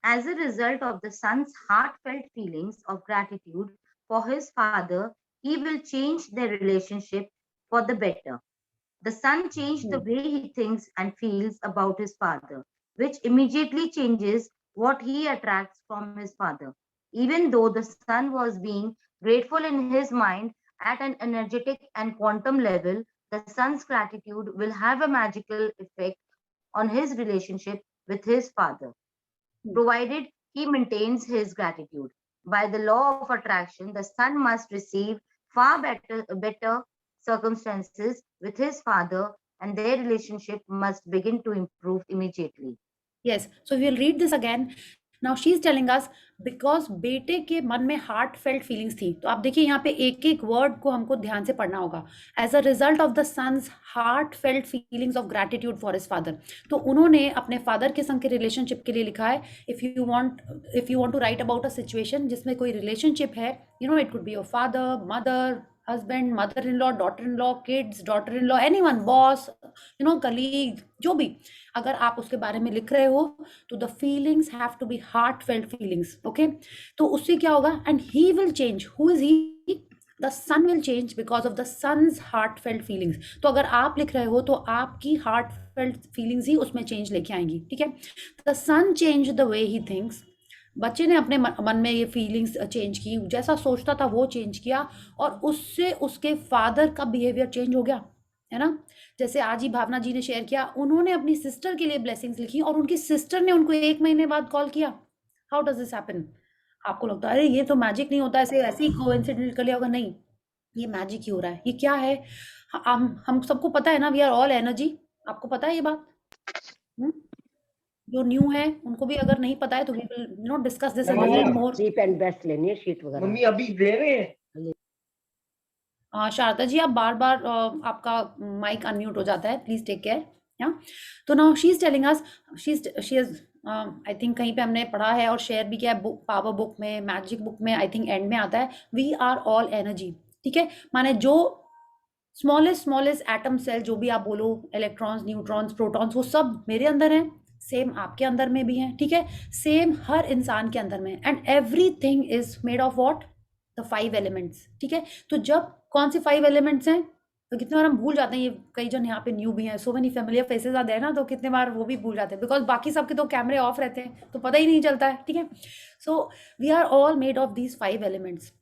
As a result of the son's heartfelt feelings of gratitude for his father, he will change their relationship for the better. The son changed the way he thinks and feels about his father, which immediately changes what he attracts from his father. Even though the son was being grateful in his mind at an energetic and quantum level, the son's gratitude will have a magical effect on his relationship with his father, provided he maintains his gratitude. By the law of attraction, the son must receive far better circumstances with his father, and their relationship must begin to improve immediately. Yes. So we'll read this again. Now she's telling us because बेटे के मन में heart felt feelings थी। तो आप देखिए यहाँ पे एक एक वर्ड को हमको ध्यान से पढ़ना होगा। As a result of the son's heart felt feelings of gratitude for his father. तो उन्होंने अपने फादर के संग के रिलेशनशिप के लिए लिखा है, if you want to write about a situation जिसमें कोई रिलेशनशिप है, it could be your father, mother, husband, mother-in-law, daughter-in-law, kids, daughter-in-law, anyone, boss, colleague, जो भी, अगर आप उसके बारे में लिख रहे हो तो the feelings have to be heartfelt feelings, okay? तो उससे क्या होगा? And he will change. Who is he? The sun will change because of the sun's heartfelt feelings. तो अगर आप लिख रहे हो तो आपकी heartfelt feelings ही उसमें change लेके आएंगी, ठीक है? The sun changed the way he thinks. बच्चे ने अपने मन में ये फीलिंग्स चेंज की, जैसा सोचता था वो चेंज किया, और उससे उसके फादर का बिहेवियर चेंज हो गया, है ना? जैसे आज ही भावना जी ने शेयर किया, उन्होंने अपनी सिस्टर के लिए ब्लेसिंग्स लिखी और उनकी सिस्टर ने उनको 1 महीने बाद कॉल किया. How does this happen? आपको लगता है अरे ये तो मैजिक नहीं होता, ऐसे ऐसे ही कोइंसिडेंट कर लिया होगा. नहीं, ये मैजिक ही हो रहा है. ये क्या है? हम सबको पता है ना, वी आर ऑल एनर्जी. आपको पता है ये बात? जो न्यू है उनको भी अगर नहीं पता है तो we will discuss this a little more. Cheap and best लेनी है शीट वगैरह. मम्मी अभी दे रहे हैं. शारदा जी, आप बार बार आपका माइक अनम्यूट हो जाता है, प्लीज टेक केयर. या तो now she is telling us, she is I think कहीं पे हमने पढ़ा है और शेयर भी किया है, पावर बुक में, मैजिक बुक में, आई थिंक एंड में आता है, वी आर ऑल एनर्जी. ठीक है, माने जो स्मॉलेस्ट एटम सेल, जो भी आप बोलो, इलेक्ट्रॉन्स, न्यूट्रॉन्स, प्रोटॉन्स, वो सब मेरे अंदर हैं, सेम आपके अंदर में भी हैं. ठीक है, सेम हर इंसान के अंदर में. And everything is made of what? The 5 elements. ठीक है, तो जब कौन से 5 एलिमेंट्स हैं, तो कितने बार हम भूल जाते हैं. ये कई जन यहाँ पे न्यू भी हैं, सो मेनी फेमिलियर फेसेस आते हैं ना, तो कितने बार वो भी भूल जाते हैं, बिकॉज बाकी सबके तो कैमरे ऑफ रहते हैं तो पता ही नहीं चलता है. ठीक है, so we are all made of these 5 elements: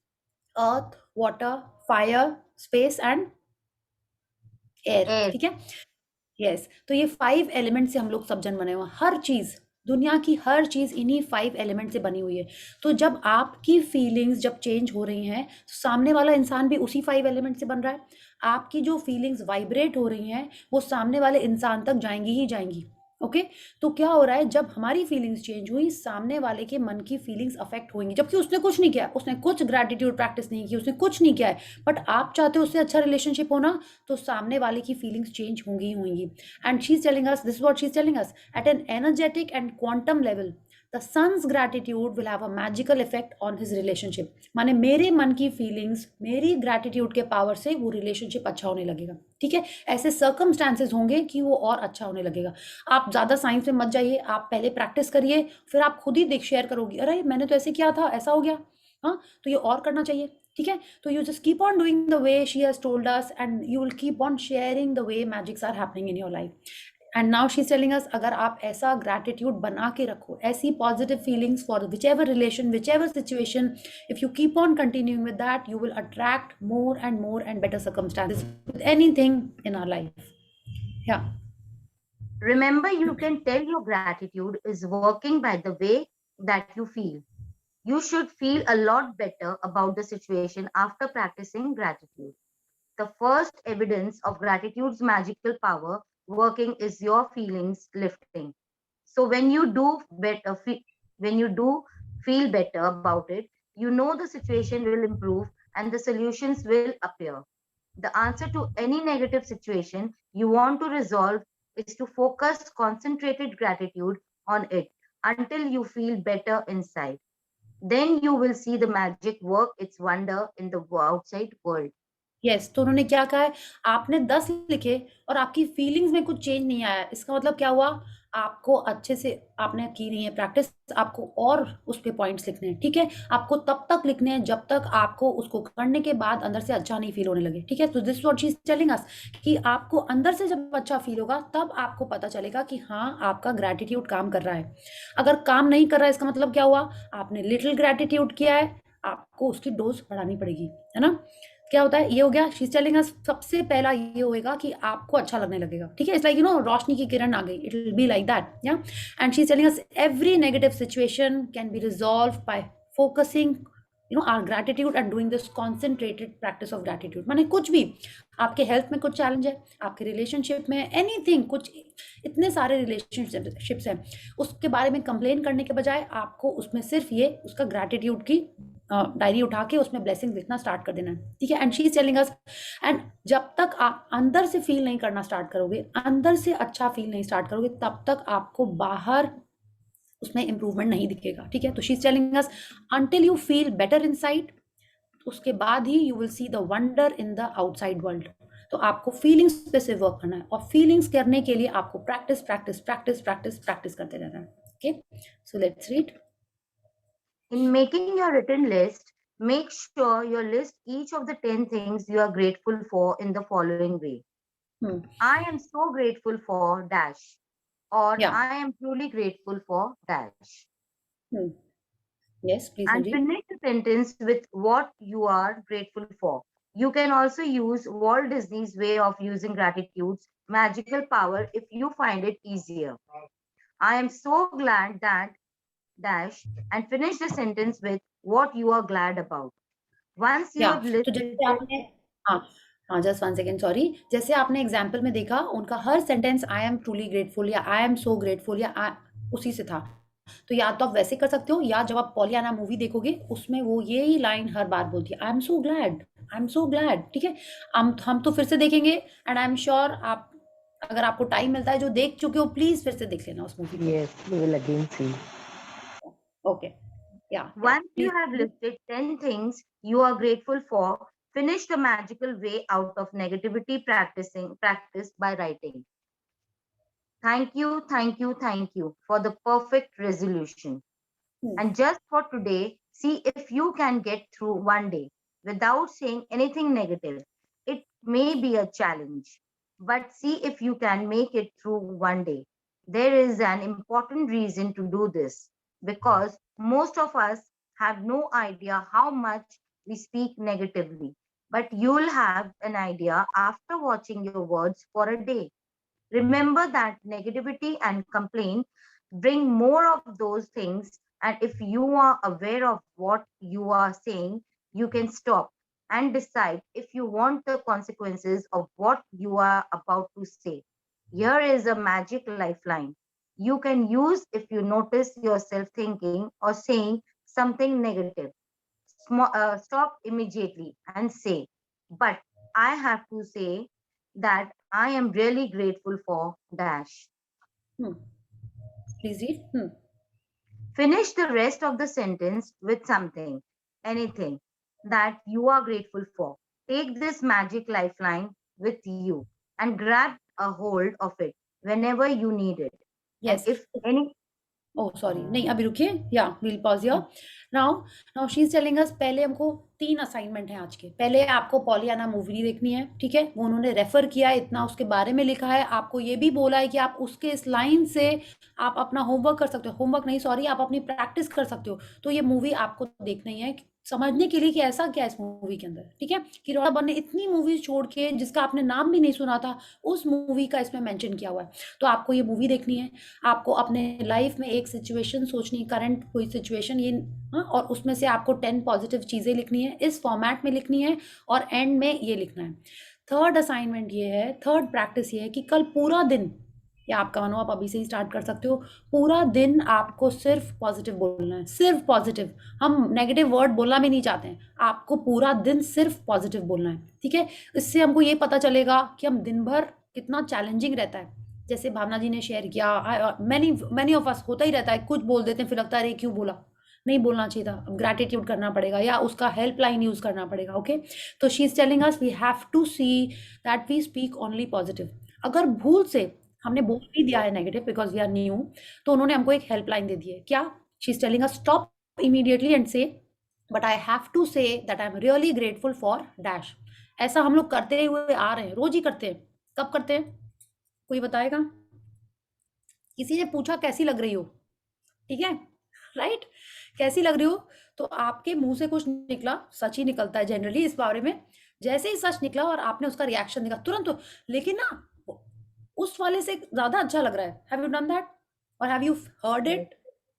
earth, water, fire, space and air. ठीक है, यस. तो ये 5 एलिमेंट से हम लोग सब जन बने हुए हैं. हर चीज, दुनिया की हर चीज इन्हीं 5 एलिमेंट से बनी हुई है. तो जब आपकी फीलिंग्स जब चेंज हो रही हैं, तो सामने वाला इंसान भी उसी 5 एलिमेंट से बन रहा है. आपकी जो फीलिंग्स वाइब्रेट हो रही हैं वो सामने वाले इंसान तक जाएंगी ही जाएंगी. ओके, तो क्या हो रहा है, जब हमारी फीलिंग्स चेंज हुई, सामने वाले के मन की फीलिंग्स अफेक्ट होंगी, जबकि उसने कुछ नहीं किया, उसने कुछ ग्रेटिट्यूड प्रैक्टिस नहीं की, उसने कुछ नहीं किया है, बट आप चाहते हो उससे अच्छा रिलेशनशिप होना, तो सामने वाले की फीलिंग्स चेंज होंगी ही होंगी. And she is telling us, this is what she is telling us, at an energetic and quantum level the sun's gratitude will have a magical effect on his relationship. माने मेरे मन की feelings, मेरी gratitude के power से वो relationship अच्छा होने लगेगा. ठीक है, ऐसे सर्कमस्टांसेस होंगे कि वो और अच्छा होने लगेगा. आप ज़्यादा साइंस में मत जाइए, आप पहले प्रैक्टिस करिए, फिर आप खुद ही शेयर करोगी, अरे मैंने तो ऐसे किया था, ऐसा हो गया, हाँ तो ये और करना चाहिए. ठीक है, तो you just keep on doing the way she has told us, and you will keep on sharing the way magics are happening in your life. And now she is telling us, अगर आप ऐसा gratitude बना के रखो, ऐसी positive feelings for whichever relation, whichever situation, if you keep on continuing with that, you will attract more and better circumstances with anything in our life. Yeah. Remember, you can tell your gratitude is working by the way that you feel. You should feel a lot better about the situation after practicing gratitude. The first evidence of gratitude's magical power working is your feelings lifting. So when you do feel better about it, you know the situation will improve and the solutions will appear. The answer to any negative situation you want to resolve is to focus concentrated gratitude on it until you feel better inside. Then you will see the magic work its wonder in the outside world. Yes, तो उन्होंने क्या कहा है, आपने 10 लिखे और आपकी feelings में कुछ चेंज नहीं आया, इसका मतलब क्या हुआ, आपको अच्छे से आपने की नहीं है प्रैक्टिस, आपको और उस पे पॉइंट्स लिखने हैं. ठीक है, आपको तब तक लिखने हैं जब तक आपको उसको करने के बाद अंदर से अच्छा नहीं फील होने लगे. ठीक है, तो this what she is telling us, कि आपको अंदर से जब अच्छा फील होगा तब आपको पता चलेगा कि हाँ आपका ग्रैटिट्यूड काम कर रहा है. अगर काम नहीं कर रहा है, इसका मतलब क्या हुआ, आपने लिटिल ग्रैटिट्यूड किया है, आपको उसकी डोज बढ़ानी पड़ेगी, है ना. क्या होता है, ये हो गया, शी इज टेलिंग अस, सबसे पहला ये होएगा कि आपको अच्छा लगने लगेगा. ठीक है, इट्स लाइक रोशनी की किरण आ गई, it will be like that. Yeah and she is telling us, every negative situation can be resolve by focusing our gratitude and doing this concentrated practice of gratitude. माने कुछ भी, आपके हेल्थ में कुछ चैलेंज है, आपके रिलेशनशिप में, anything, कुछ इतने सारे रिलेशनशिप्स हैं, उसके बारे में कंप्लेन करने के बजाय आपको उसमें सिर्फ ये उसका ग्रैटिट्यूड की डायरी उठा के उसमें ब्लेसिंग लिखना स्टार्ट कर देना है. ठीक है, and she is telling us, and जब तक आप अंदर से फील नहीं करना स्टार्ट करोगे, अंदर से अच्छा फील नहीं स्टार्ट करोगे, तब तक आपको बाहर उसमें इंप्रूवमेंट नहीं दिखेगा. ठीक है, तो she is telling us, until you feel better inside, उसके बाद ही you will see the wonder in the outside world. तो आपको फीलिंग्स पे से वर्क करना है, और फीलिंग्स करने के लिए आपको practice practice practice practice practice करते रहना है। Okay, so let's read. In making your written list, make sure you list each of the 10 things you are grateful for in the following way. I am so grateful for dash, or Yeah. I am truly grateful for dash. Yes, please. And finish the sentence with what you are grateful for. You can also use Walt Disney's way of using gratitude's magical power if you find it easier. I am so glad that dash, and finish the sentence with what you are glad about. Once you have तो listed जैसे आपने हाँ just one second, sorry, जैसे आपने example में देखा उनका हर sentence I am truly grateful या आई एम सो ग्रेटफुल या उसी से था। तो या तो आप वैसे कर सकते हो, या जब आप पॉलियाना मूवी देखोगे उसमें वो यही लाइन हर बार बोलती है, I am so glad, I am so glad. ठीक है, हम तो फिर से देखेंगे, एंड आई एम श्योर आप अगर आपको टाइम मिलता है जो देख चुके हो प्लीज फिर से देख लेना उस मूवी को। Yes, we will again see. Okay, या once you have listed 10 things you are grateful for, finish the magical way out of negativity practice by writing. Thank you, thank you, thank you for the perfect resolution. And just for today, see if you can get through one day without saying anything negative. It may be a challenge, but see if you can make it through one day. There is an important reason to do this, because most of us have no idea how much we speak negatively, but you'll have an idea after watching your words for a day. Remember that negativity and complaint bring more of those things, and if you are aware of what you are saying, you can stop and decide if you want the consequences of what you are about to say. Here is a magic lifeline you can use if you notice yourself thinking or saying something negative. Stop immediately and say, but I have to say that I am really grateful for dash. Please read. Finish the rest of the sentence with something, anything that you are grateful for. Take this magic lifeline with you and grab a hold of it whenever you need it. Yes. And if any Oh, sorry. नहीं, अभी रुकिए. Yeah, we'll pause here. Now she's telling us पहले हमको 3 assignment हैं आज के। पहले आपको पॉलियाना मूवी देखनी है, ठीक है? वो उन्होंने रेफर किया है, इतना उसके बारे में लिखा है। आपको ये भी बोला है कि आप उसके इस लाइन से आप अपना होमवर्क कर सकते हो। होमवर्क नहीं, सॉरी, आप अपनी प्रैक्टिस कर सकते हो। तो ये मूवी आपको देखनी है समझने के लिए कि ऐसा क्या है इस मूवी के अंदर, ठीक है? कि रॉबर्ट ने इतनी मूवीज छोड़ के जिसका आपने नाम भी नहीं सुना था उस मूवी का इसमें मेंशन किया हुआ है। तो आपको ये मूवी देखनी है, आपको अपने लाइफ में एक सिचुएशन सोचनी, करंट कोई सिचुएशन ये, और उसमें से आपको 10 पॉजिटिव चीज़ें लिखनी है, इस फॉर्मेट में लिखनी है, और एंड में ये लिखना है। थर्ड असाइनमेंट ये है, थर्ड प्रैक्टिस ये है कि कल पूरा दिन, या आपका मानो आप अभी से ही स्टार्ट कर सकते हो, पूरा दिन आपको सिर्फ पॉजिटिव बोलना है, सिर्फ पॉजिटिव। हम नेगेटिव वर्ड बोलना भी नहीं चाहते हैं, आपको पूरा दिन सिर्फ पॉजिटिव बोलना है, ठीक है? इससे हमको ये पता चलेगा कि हम दिन भर कितना चैलेंजिंग रहता है। जैसे भावना जी ने शेयर किया, मैनी ऑफ अस होता ही रहता है, कुछ बोल देते हैं फिर लगता है अरे क्यों बोला, नहीं बोलना चाहिए था, ग्रैटिट्यूड करना पड़ेगा या उसका हेल्पलाइन यूज करना पड़ेगा। ओके, तो she is telling us we have to see that we speak only positive. अगर भूल से हमने बोल भी दिया है negative because we are new, तो उन्होंने हमको एक हेल्पलाइन दे दी है। क्या? She is telling us stop immediately and say but I have to say that I am really grateful for dash. ऐसा हम लोग करते हुए आ रहे हैं, रोज ही करते हैं। कब करते हैं कोई बताएगा? किसी ने पूछा कैसी लग रही हो, ठीक है, राइट? कैसी लग रही हो, तो आपके मुंह से कुछ निकला, सच ही निकलता है जनरली इस बारे में। जैसे ही सच निकला और आपने उसका रिएक्शन दिखा तुरंत, लेकिन ना उस वाले से ज्यादा अच्छा लग रहा है। हैव यू डन दैट और हैव यू हर्ड इट?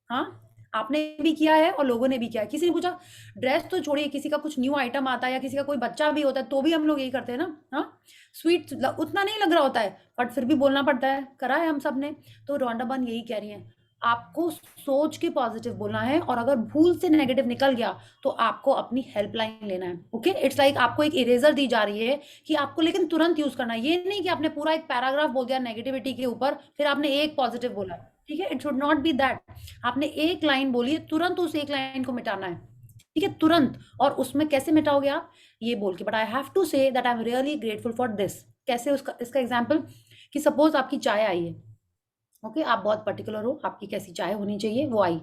हाँ, आपने भी किया है और लोगों ने भी किया है। किसी ने पूछा, ड्रेस तो छोड़िए, किसी का कुछ न्यू आइटम आता है या किसी का कोई बच्चा भी होता है तो भी हम लोग यही करते हैं ना। हाँ, स्वीट उतना नहीं लग रहा होता है बट फिर भी बोलना पड़ता है, करा है हम सब ने। तो रोंडा बन यही कह रही है, आपको सोच के पॉजिटिव बोलना है, और अगर भूल से नेगेटिव निकल गया तो आपको अपनी हेल्पलाइन लेना है। ओके, इट्स लाइक आपको एक इरेजर दी जा रही है कि आपको लेकिन तुरंत यूज करना है। ये नहीं कि आपने पूरा एक पैराग्राफ बोल दिया नेगेटिविटी के ऊपर फिर आपने एक पॉजिटिव बोला, ठीक है? It should not be that. आपने एक लाइन बोली है, तुरंत उस एक लाइन को मिटाना है, ठीक है, तुरंत। और उसमें कैसे मिटाओगे आप? ये बोल के, but I have to say that I am really grateful for this. कैसे? उसका इसका एग्जाम्पल कि सपोज आपकी चाय आई है, ओके, आप बहुत पर्टिकुलर हो आपकी कैसी चाय होनी चाहिए, वो आई,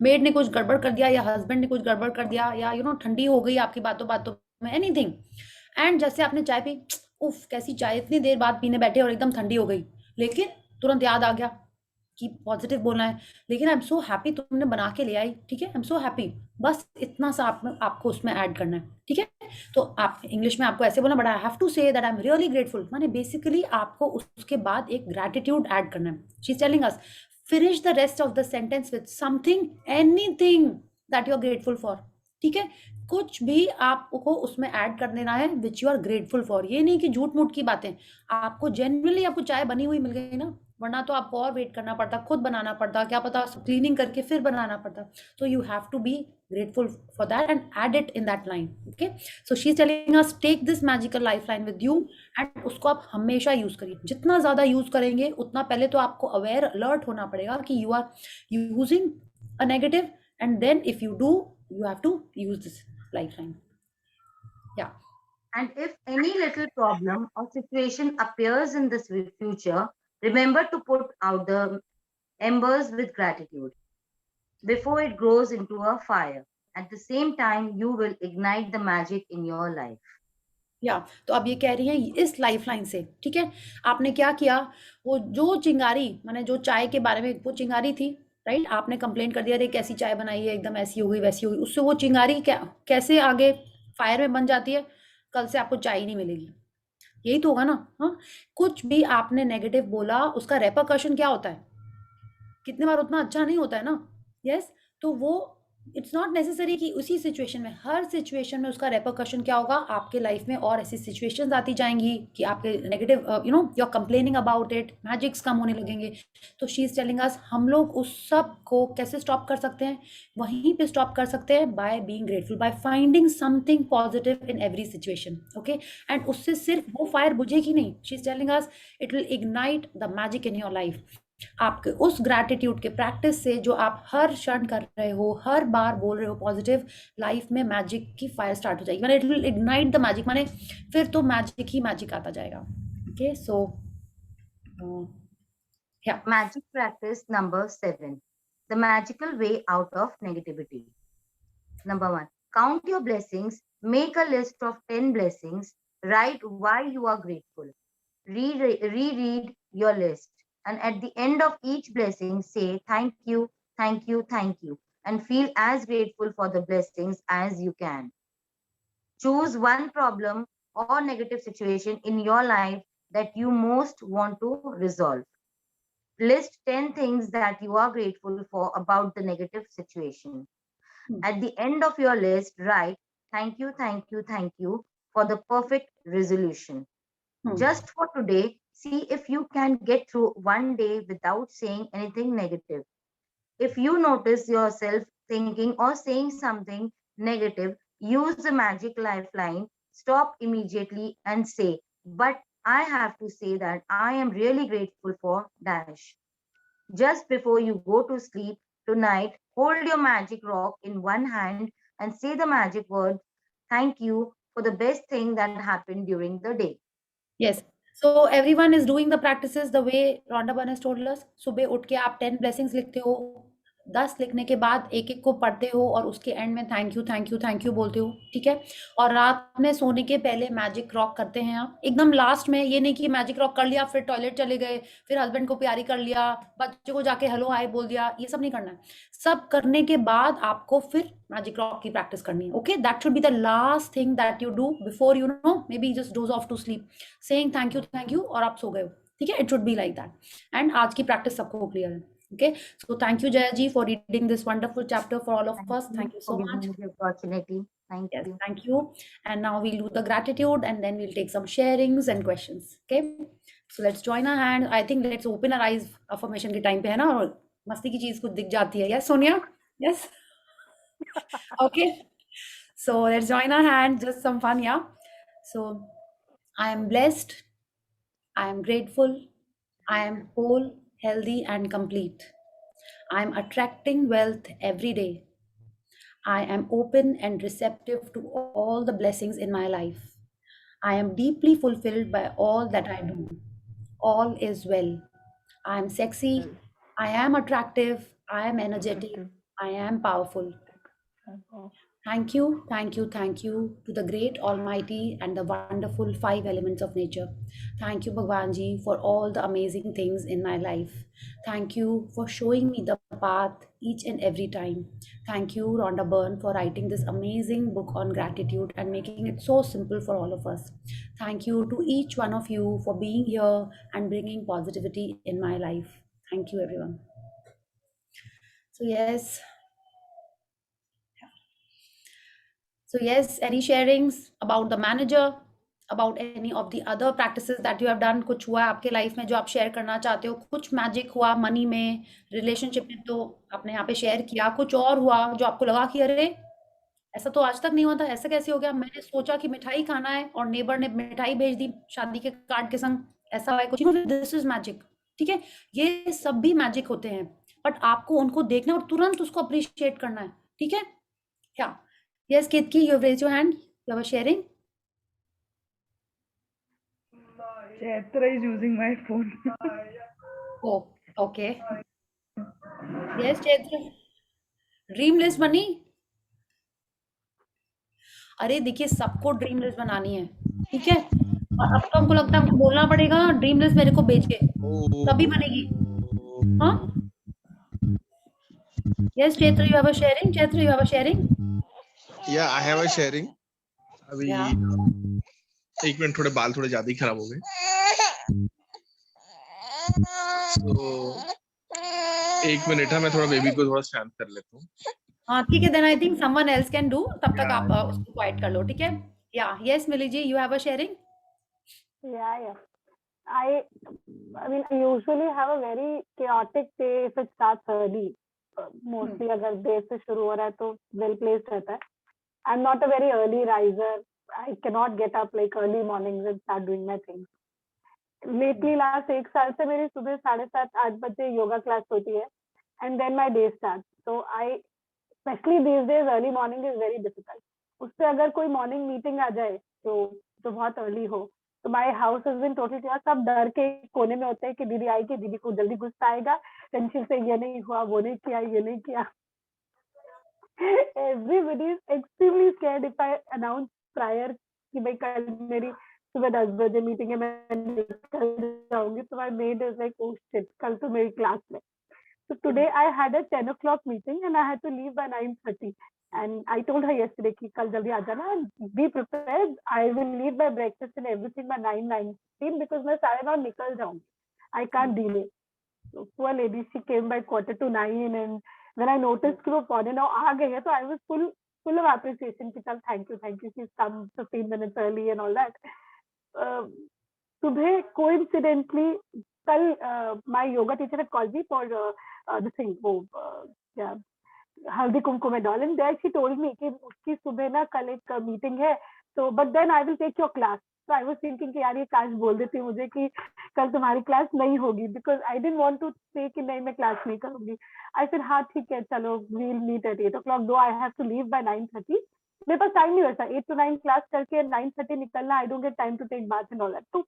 मेड ने कुछ गड़बड़ कर दिया या हस्बैंड ने कुछ गड़बड़ कर दिया या ठंडी हो गई आपकी बातों बातों में, एनीथिंग, एंड जैसे आपने चाय पी, उफ कैसी चाय, इतनी देर बाद पीने बैठे और एकदम ठंडी हो गई, लेकिन तुरंत याद आ गया कि पॉजिटिव बोलना है, लेकिन आई एम सो हैप्पी तुमने बना के ले आई, ठीक है, आई एम सो हैप्पी, बस इतना सा आपको उसमें ऐड करना है, ठीक है। तो आप इंग्लिश में आपको ऐसे बोलना, but I have to say that I am really grateful, माने बेसिकली आपको उसके बाद एक ग्रैटिट्यूड ऐड करना है। She is telling us finish the rest of the sentence with something, anything that you are grateful for, ठीक है, कुछ भी आपको उसमें ऐड कर देना है which you are grateful for. ये नहीं कि झूठ मूठ की बातें, आपको जेन्युइनली आपको चाय बनी हुई मिल गई ना, वरना तो आपको और वेट करना पड़ता, खुद बनाना पड़ता, क्या पता क्लीनिंग करके फिर बनाना पड़ता। So you have to be grateful for that and add it in that line. Okay, so she's telling us take this magical lifeline with you and उसको आप हमेशा यूज करिए। जितना ज्यादा यूज करेंगे उतना पहले तो आपको अवेयर अलर्ट होना पड़ेगा कि you are using a negative, and then if you do, you have to use this lifeline. Yeah. And if any little problem or situation appears in the future, remember to put out the embers with gratitude before it grows into a fire. At the same time, you will ignite the magic in your life. या तो अब ये कह रही है इस lifeline से, ठीक है, आपने क्या किया, वो जो चिंगारी, माने जो चाय के बारे में वो चिंगारी थी, राइट, आपने कंप्लेन कर दिया, अरे कैसी चाय बनाई है, एकदम ऐसी हो गई वैसी हो गई, उससे वो चिंगारी कैसे आगे फायर में बन जाती है, कल से आपको चाय ही नहीं मिलेगी, यही तो होगा ना। हाँ, कुछ भी आपने नेगेटिव बोला उसका रेपरकशन क्या होता है, कितने बार उतना अच्छा नहीं होता है ना। यस, तो वो इट्स नॉट नेसेसरी कि उसी सिचुएशन में, हर सिचुएशन में उसका रेपरकशन क्या होगा, आपके लाइफ में और ऐसी सिचुएशंस आती जाएंगी कि आपके negative you are complaining about it, magics कम होने लगेंगे। तो शी इज टेलिंग अस हम लोग उस सब को कैसे स्टॉप कर सकते हैं, वहीं पे स्टॉप कर सकते हैं by being grateful, by finding something positive in every situation. Okay, and उससे सिर्फ वो फायर बुझेगी नहीं, she is telling us it will ignite the magic in your life. आपके उस ग्रैटिट्यूड के प्रैक्टिस से जो आप हर क्षण कर रहे हो, हर बार बोल रहे हो पॉजिटिव, लाइफ में मैजिक की फायर स्टार्ट हो जाएगी, माने it will ignite the magic, माने फिर तो मैजिक ही मैजिक आता जाएगा। ओके, सो या Magic practice number 7. The magical way out of negativity. Number 1. Count your blessings. Make a list of 10 blessings. Write why you are grateful. Reread your list. And at the end of each blessing, say thank you, thank you, thank you, and feel as grateful for the blessings as you can. Choose one problem or negative situation in your life that you most want to resolve. List 10 things that you are grateful for about the negative situation. At the end of your list, write thank you, thank you, thank you for the perfect resolution. Just for today, see if you can get through one day without saying anything negative. If you notice yourself thinking or saying something negative, use the magic lifeline. Stop immediately and say, but I have to say that I am really grateful for dash. Just before you go to sleep tonight, hold your magic rock in one hand and say the magic word, thank you, for the best thing that happened during the day. yes, so everyone is doing the practices the way Rhonda Byrne has told us. सुबह उठ के आप 10 blessings लिखते हो, 10 लिखने के बाद एक एक को पढ़ते हो और उसके एंड में thank you thank you thank you बोलते हो, ठीक है। और रात में सोने के पहले मैजिक रॉक करते हैं आप, एकदम लास्ट में, ये नहीं कि मैजिक रॉक कर लिया फिर टॉयलेट चले गए, फिर हस्बैंड को प्यारी कर लिया, बच्चे को जाके हेलो हाय बोल दिया, ये सब नहीं करना है। सब करने के बाद आपको फिर मैजिक रॉक की प्रैक्टिस करनी है। Okay, that should be the last thing that you do before you know maybe just doze off to sleep, saying thank you और आप सो गए हो, ठीक है। It should be like that. And आज की प्रैक्टिस सबको क्लियर है। Okay, so thank you Jaya ji for reading this wonderful chapter for all of us. Thank you so for much. giving me the opportunity. Thank Yes, you. thank you. And now we'll do the gratitude and then we'll take some sharings and questions. Okay, so let's join our hand. I think let's open our eyes affirmation के time पे है ना, और मस्ती की चीज कुछ दिख जाती है। Yes, Sonia? Yes. Okay, so let's join our hand, just some fun, yeah. So I am blessed, I am grateful, I am whole, healthy and complete. I am attracting wealth every day. I am open and receptive to all the blessings in my life. I am deeply fulfilled by all that I do. All is well. I am sexy. I am attractive. I am energetic. I am powerful. Thank you, thank you, thank you to the great Almighty and the wonderful five elements of nature. Thank you, Bhagwan Ji, for all the amazing things in my life. Thank you for showing me the path each and every time. Thank you, Rhonda Byrne, for writing this amazing book on gratitude and making it so simple for all of us. Thank you to each one of you for being here and bringing positivity in my life. Thank you, everyone. So, yes. So yes, any sharings about the manager, about any of the other practices that you have done? कुछ हुआ है आपके life में जो आप share करना चाहते हो? कुछ मैजिक हुआ मनी में, रिलेशनशिप में तो आपने यहाँ पे शेयर किया, कुछ और हुआ जो आपको लगा कि अरे ऐसा तो आज तक नहीं हुआ था, ऐसा कैसे हो गया? मैंने सोचा कि मिठाई खाना है और नेबर ने मिठाई भेज दी शादी के कार्ड के संग, ऐसा है कुछ? दिस इज मैजिक, ठीक है? ये सब भी मैजिक होते हैं, बट आपको उनको देखना और तुरंत उसको अप्रिशिएट करना है, ठीक है? क्या? Yes, Ketki, you have raised your hand. You have a sharing. Chaitra is using my phone. Oh, okay. Yes, Chaitra. Dream list बनी? अरे देखिए, सबको ड्रीम लिस्ट बनानी है, ठीक है? और अब तो हमको लगता है हमको बोलना पड़ेगा ड्रीम लिस्ट मेरे को भेज के, तभी बनेगी। हाँ? Yes, Chaitra, you have a sharing. Chaitra, you have a sharing. Yeah, I have a sharing. अभी एक मिनट, थोड़े बाल थोड़े ज्यादा ही खराब हो गए, तो एक मिनट है, मैं थोड़ा बेबी को थोड़ा शांत कर लेता हूँ। हाँ ठीक है, then I think someone else can do. तब तक आप उसको क्वाइट कर लो, ठीक है? Yeah, yes, Millie ji, you have a sharing. Yeah. I mean, I usually have a very chaotic day if it starts early. Mostly अगर देर से शुरू हो रहा है तो well placed रहता है. I'm not a very early riser. I cannot get up like early mornings and start doing my things. Lately last 1 साल से मेरी सुबह 7:30-8 बजे योगा क्लास होती है, and then my day starts. So especially these days early morning is very difficult. उससे अगर कोई morning meeting आ जाए तो बहुत early हो, तो my house has been totally chaos. सब डर के कोने में होते हैं कि दीदी आएगी, दीदी को जल्दी गुस्सा आएगा, टेंशन से ये नहीं हुआ, वो नहीं किया, ये नहीं किया. Everybody is extremely scared if I announce prior कि भाई कल मेरी सुबह 10 बजे मीटिंग है, मैं निकल जाऊंगी, तो my maid is like, oh shit, कल तो मेरी क्लास में. So today I had a 10 o'clock meeting and I had to leave by 9:30. And I told her yesterday कि कल जल्दी आ जाना, be prepared. I will leave my breakfast and everything by 9:15 because मैं 9:30 निकल जाऊंगी. I can't delay. So poor lady, she came by 8:45, and when I noticed कि वो 9:15 आ गई है, so I was full of appreciation कि चल thank you, she's come 15 minutes early and all that. सुबह coincidentally कल my yoga teacher had called me for the thing, yeah, Haldi Kumkum and all, and there she told me कि उसकी सुबह ना कल एक मीटिंग है, तो but then I will take your class. So I was thinking कि यार ये काश बोल देती मुझे कि कल तुम्हारी क्लास नहीं होगी, because I didn't want to say कि नहीं मैं क्लास नहीं करूंगी. I said हाँ ठीक है, चलो we'll meet at 8 o'clock, though I have to leave by 9:30. मेरे पास टाइम नहीं बचा, 8 to 9 क्लास करके 9:30 निकलना, I don't get time to take bath and all that. तो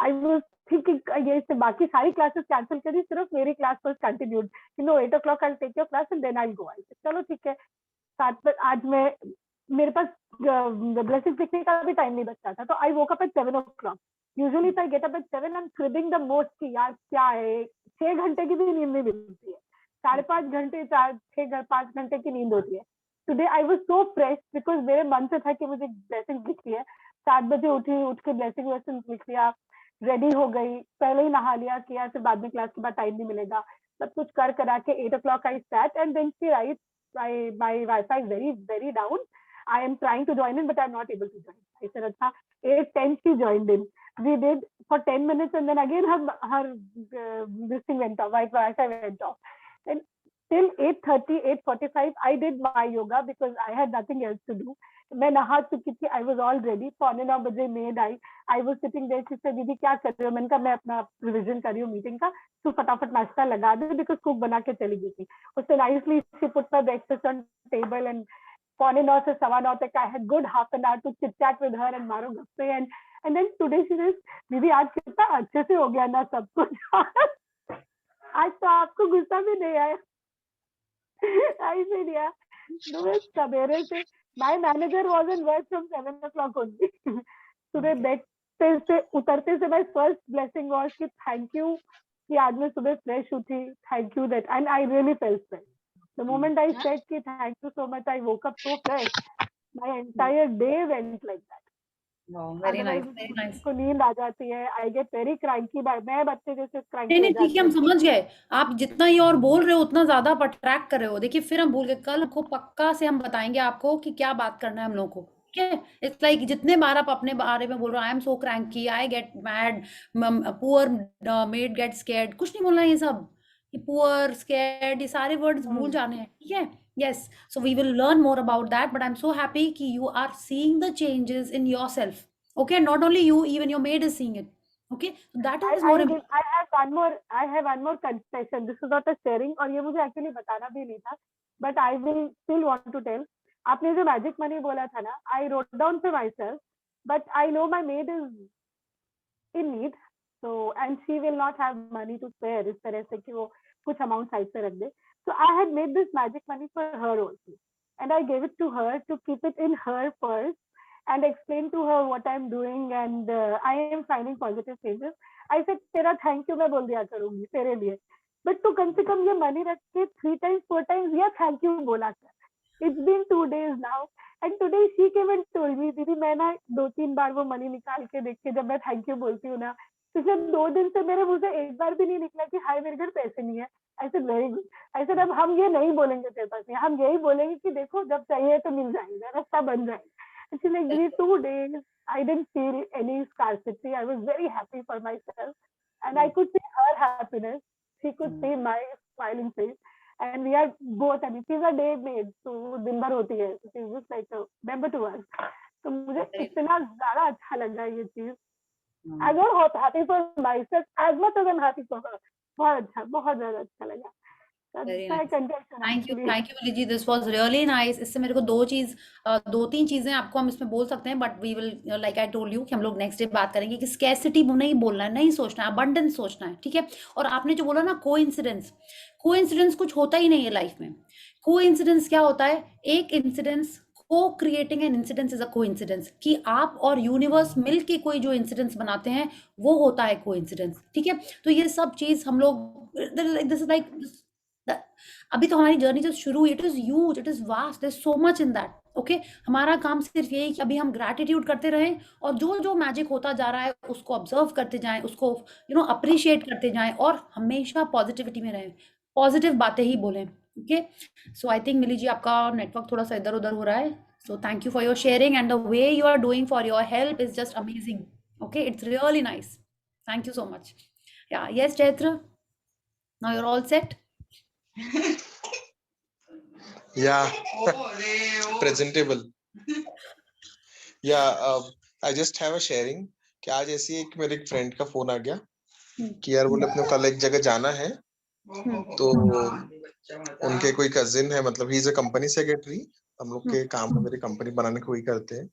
I was thinking ये इससे बाकी सारी क्लासेस कैंसिल करी, सिर्फ मेरी class was continued. You know, 8 o'clock I'll take your class and then I'll go. I said चलो ठीक है. 7 पर आज मैं मेरे पास ब्लेसिंग्स लिखने का भी टाइम नहीं बचता था, तो I woke up at 7 o'clock. Usually if I get up at 7, I'm cribbing the most कि यार क्या है, 6 घंटे की भी नींद नहीं मिलती है, 5.5 घंटे 5 घंटे की नींद होती है. Today I was so fresh because मेरे मन से था कि मुझे ब्लेसिंग्स लिखनी है. 7 बजे उठी, उठ के ब्लेसिंग लिख लिया, रेडी हो गई, पहले ही नहा लिया किया, फिर बाद में क्लास के बाद टाइम नहीं मिलेगा, सब कुछ कर करा के 8 o'clock I sat, and then she writes, my Wi-Fi is very down. I am trying to join in, but I'm not able to join. I said, अच्छा. 8:10 she joined in. We did for 10 minutes, and then again her this thing went off, Wi-Fi went off. And till 8:30, 8:45, I did my yoga because I had nothing else to do. मैं नहा चुकी थी, I was all ready. 9:15 बजे made I, I was sitting there. She said, दीदी क्या कर रही हो? मैंने कहा मैं अपना रिविजन कर रही हूँ मीटिंग का, तो फटाफट नाश्ता लगा दे, because कुक बना के चली गई थी. उससे nicely she put my breakfast on table and 9:15 से 9:15 तक I had good half an hour to chit chat with her and मारो गप्पे and then today she says दीदी आज कितना अच्छे से हो गया ना सब कुछ आज तो आपको गुस्सा भी नहीं आया I said yeah सुबह सवेरे से my manager was in work from 7 o'clock only सुबह बेड से उतरते से my first blessing was कि thank you कि आज मैं सुबह फ्रेश उठी thank you that and I really felt fresh the moment I said कि thank you so much I woke up so fresh my entire day went like that very nice, very nice. को नींद आ जाती है I get very cranky मैं बच्चे जैसे cranky नहीं हो नहीं ठीक है, हम जाती हूँ समझ गए। आप जितना ये और बोल रहे हो उतना ज्यादा आप अट्रैक्ट कर रहे हो। देखिए फिर हम भूल गए, कल को पक्का से हम बताएंगे आपको कि क्या बात करना है हम लोग को, ठीक है? इट्स लाइक जितने बार आप अपने बारे में बोल रहे हो, आई am so cranky, I get mad, poor made get scared, कुछ नहीं बोलना है ये सब। पुअर स्कैर्ड ये सारे वर्ड्स भूल जाने हैं, ठीक है? Yes, so we will learn more about that, but I am so happy कि you are seeing the changes in yourself, okay? Not only you, even your maid is seeing it, okay? So that is more important. I have one more confession. This is not a sharing और ये मुझे actually बताना भी नहीं था, but I will still want to tell. आपने जो magic money बोला था ना, I wrote down for myself, but I know my maid is in need, so and she will not have money to spare इस तरह से कि वो कुछ amount side पे रख दे. So I had made this magic money for her also, and I gave it to her to keep it in her purse. And explain to her what I'm doing and I am finding positive changes. I said तेरा thank you मैं बोल दिया करूँगी तेरे लिए, but तू कम से कम ये money रख के 3 times 4 times या thank you बोला कर. It's been 2 days now and today she came and told me दीदी मैं ना 2-3 बार वो money निकाल के देख के जब मैं thank you बोलती हूँ ना, पिछले 2 दिन से मेरे मुंह से एक बार भी नहीं निकला कि हाय मेरे घर पैसे नहीं है. I said very good. I said अब हम ये नहीं बोलेंगे तेरे पास नहीं, हम यही बोलेंगे कि देखो जब चाहिए तो मिल जाएगा, रास्ता बन जाएगा. Actually, like these 2 days, I didn't feel any scarcity. I was very happy for myself, and I could see her happiness. She could see my smiling face, and we are both. I mean, she's a day maid, so दिन भर होती है. So she's just like a member to us. तो मुझे इतना ज़्यादा अच्छा लग रहा है ये चीज़. I'm not happy for myself as much as I'm happy for her. बहुत अच्छा, बहुत ज़्यादा अच्छा लगा. Very nice. Thank you, Millie ji. This was really nice. इससे मेरे को 2-3 चीजें आपको हम इसमें बोल सकते हैं, but we will, like I told you, कि हम लोग नेक्स्ट डे बात करेंगे कि स्कैसिटी नहीं बोलना है, नहीं सोचना है, अबंडेंस सोचना है, ठीक है? और आपने जो बोला ना कोइंसिडेंस कुछ होता ही नहीं है लाइफ में. कोइंसिडेंस क्या होता है? एक इंसिडेंस को creating an incidence is a coincidence, कि आप और यूनिवर्स मिलके कोई जो इंसिडेंस बनाते हैं वो होता है कोइंसिडेंस, ठीक है? तो ये सब चीज हम लोग, दिस इज लाइक, अभी तो हमारी जर्नी जब शुरू हुई, it is huge, it is vast, there is so much in that, okay? हमारा काम सिर्फ यही कि अभी हम ग्रैटिट्यूड करते रहें और जो जो मैजिक होता जा रहा है उसको ऑब्जर्व करते जाएं, उसको अप्रिशिएट करते जाएं और हमेशा पॉजिटिविटी में रहें, पॉजिटिव बातें ही बोलें, ओके? सो आई थिंक मिली जी आपका नेटवर्क थोड़ा सा इधर उधर हो रहा है, so thank you for your sharing and the way you are doing for your help is just amazing, okay? It's really nice, thank you so much. Yeah yes Chaitra, now you are all set. Yeah, presentable. Yeah, I just have a sharing कि आज ऐसी एक मेरे एक friend का phone आ गया कि यार बोले अपने कल एक जगह जाना है, तो उनके कोई कजिन है, मतलब he is a company secretary, हम लोग के काम वगैरह कंपनी बनाने को ही करते हैं,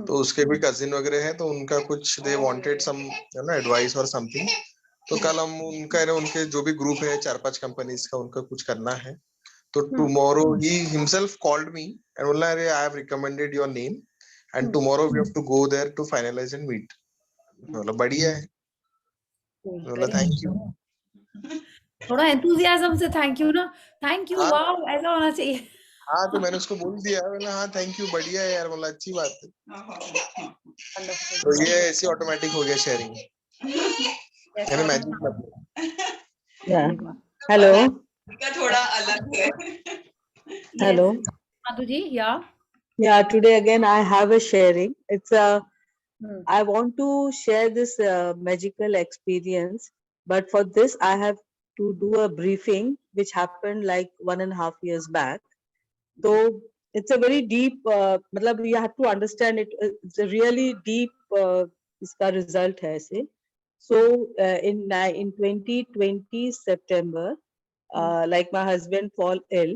तो उसके कोई कजिन वगैरह है, तो उनका कुछ दे वांटेड सम एडवाइस और समथिंग. तो कल हम उनके जो भी ग्रुप है 4-5 कंपनीज का, उनका कुछ करना है. तो tomorrow he himself called me and बोला अरे I have recommended your name and tomorrow we have to go there to finalise and meet. मतलब बढ़िया है, बोला थैंक यू. थोड़ा एंथुसियाज्म से थैंक यू ना, थैंक यू, वाओ, ऐसा होना चाहिए. हाँ, तो मैंने उसको बोल दिया, बोला हाँ थैंक यू, बढ़िया है यार, बोला अच्छी बात है. तो ये ऐसी ऑटोमेटिक हो गया शेयरिंग. मैंने मैजिक. हेलो, थोड़ा अलग है. hello. Madhu ji, yeah. Yeah, today again I have a sharing. It's I want to share this magical experience, but for this I have to do a briefing which happened like 1.5 years back. So it's a very deep, मतलब you have to understand it. It's a really deep इसका result है ऐसे. So in 2020 September, like my husband fall ill,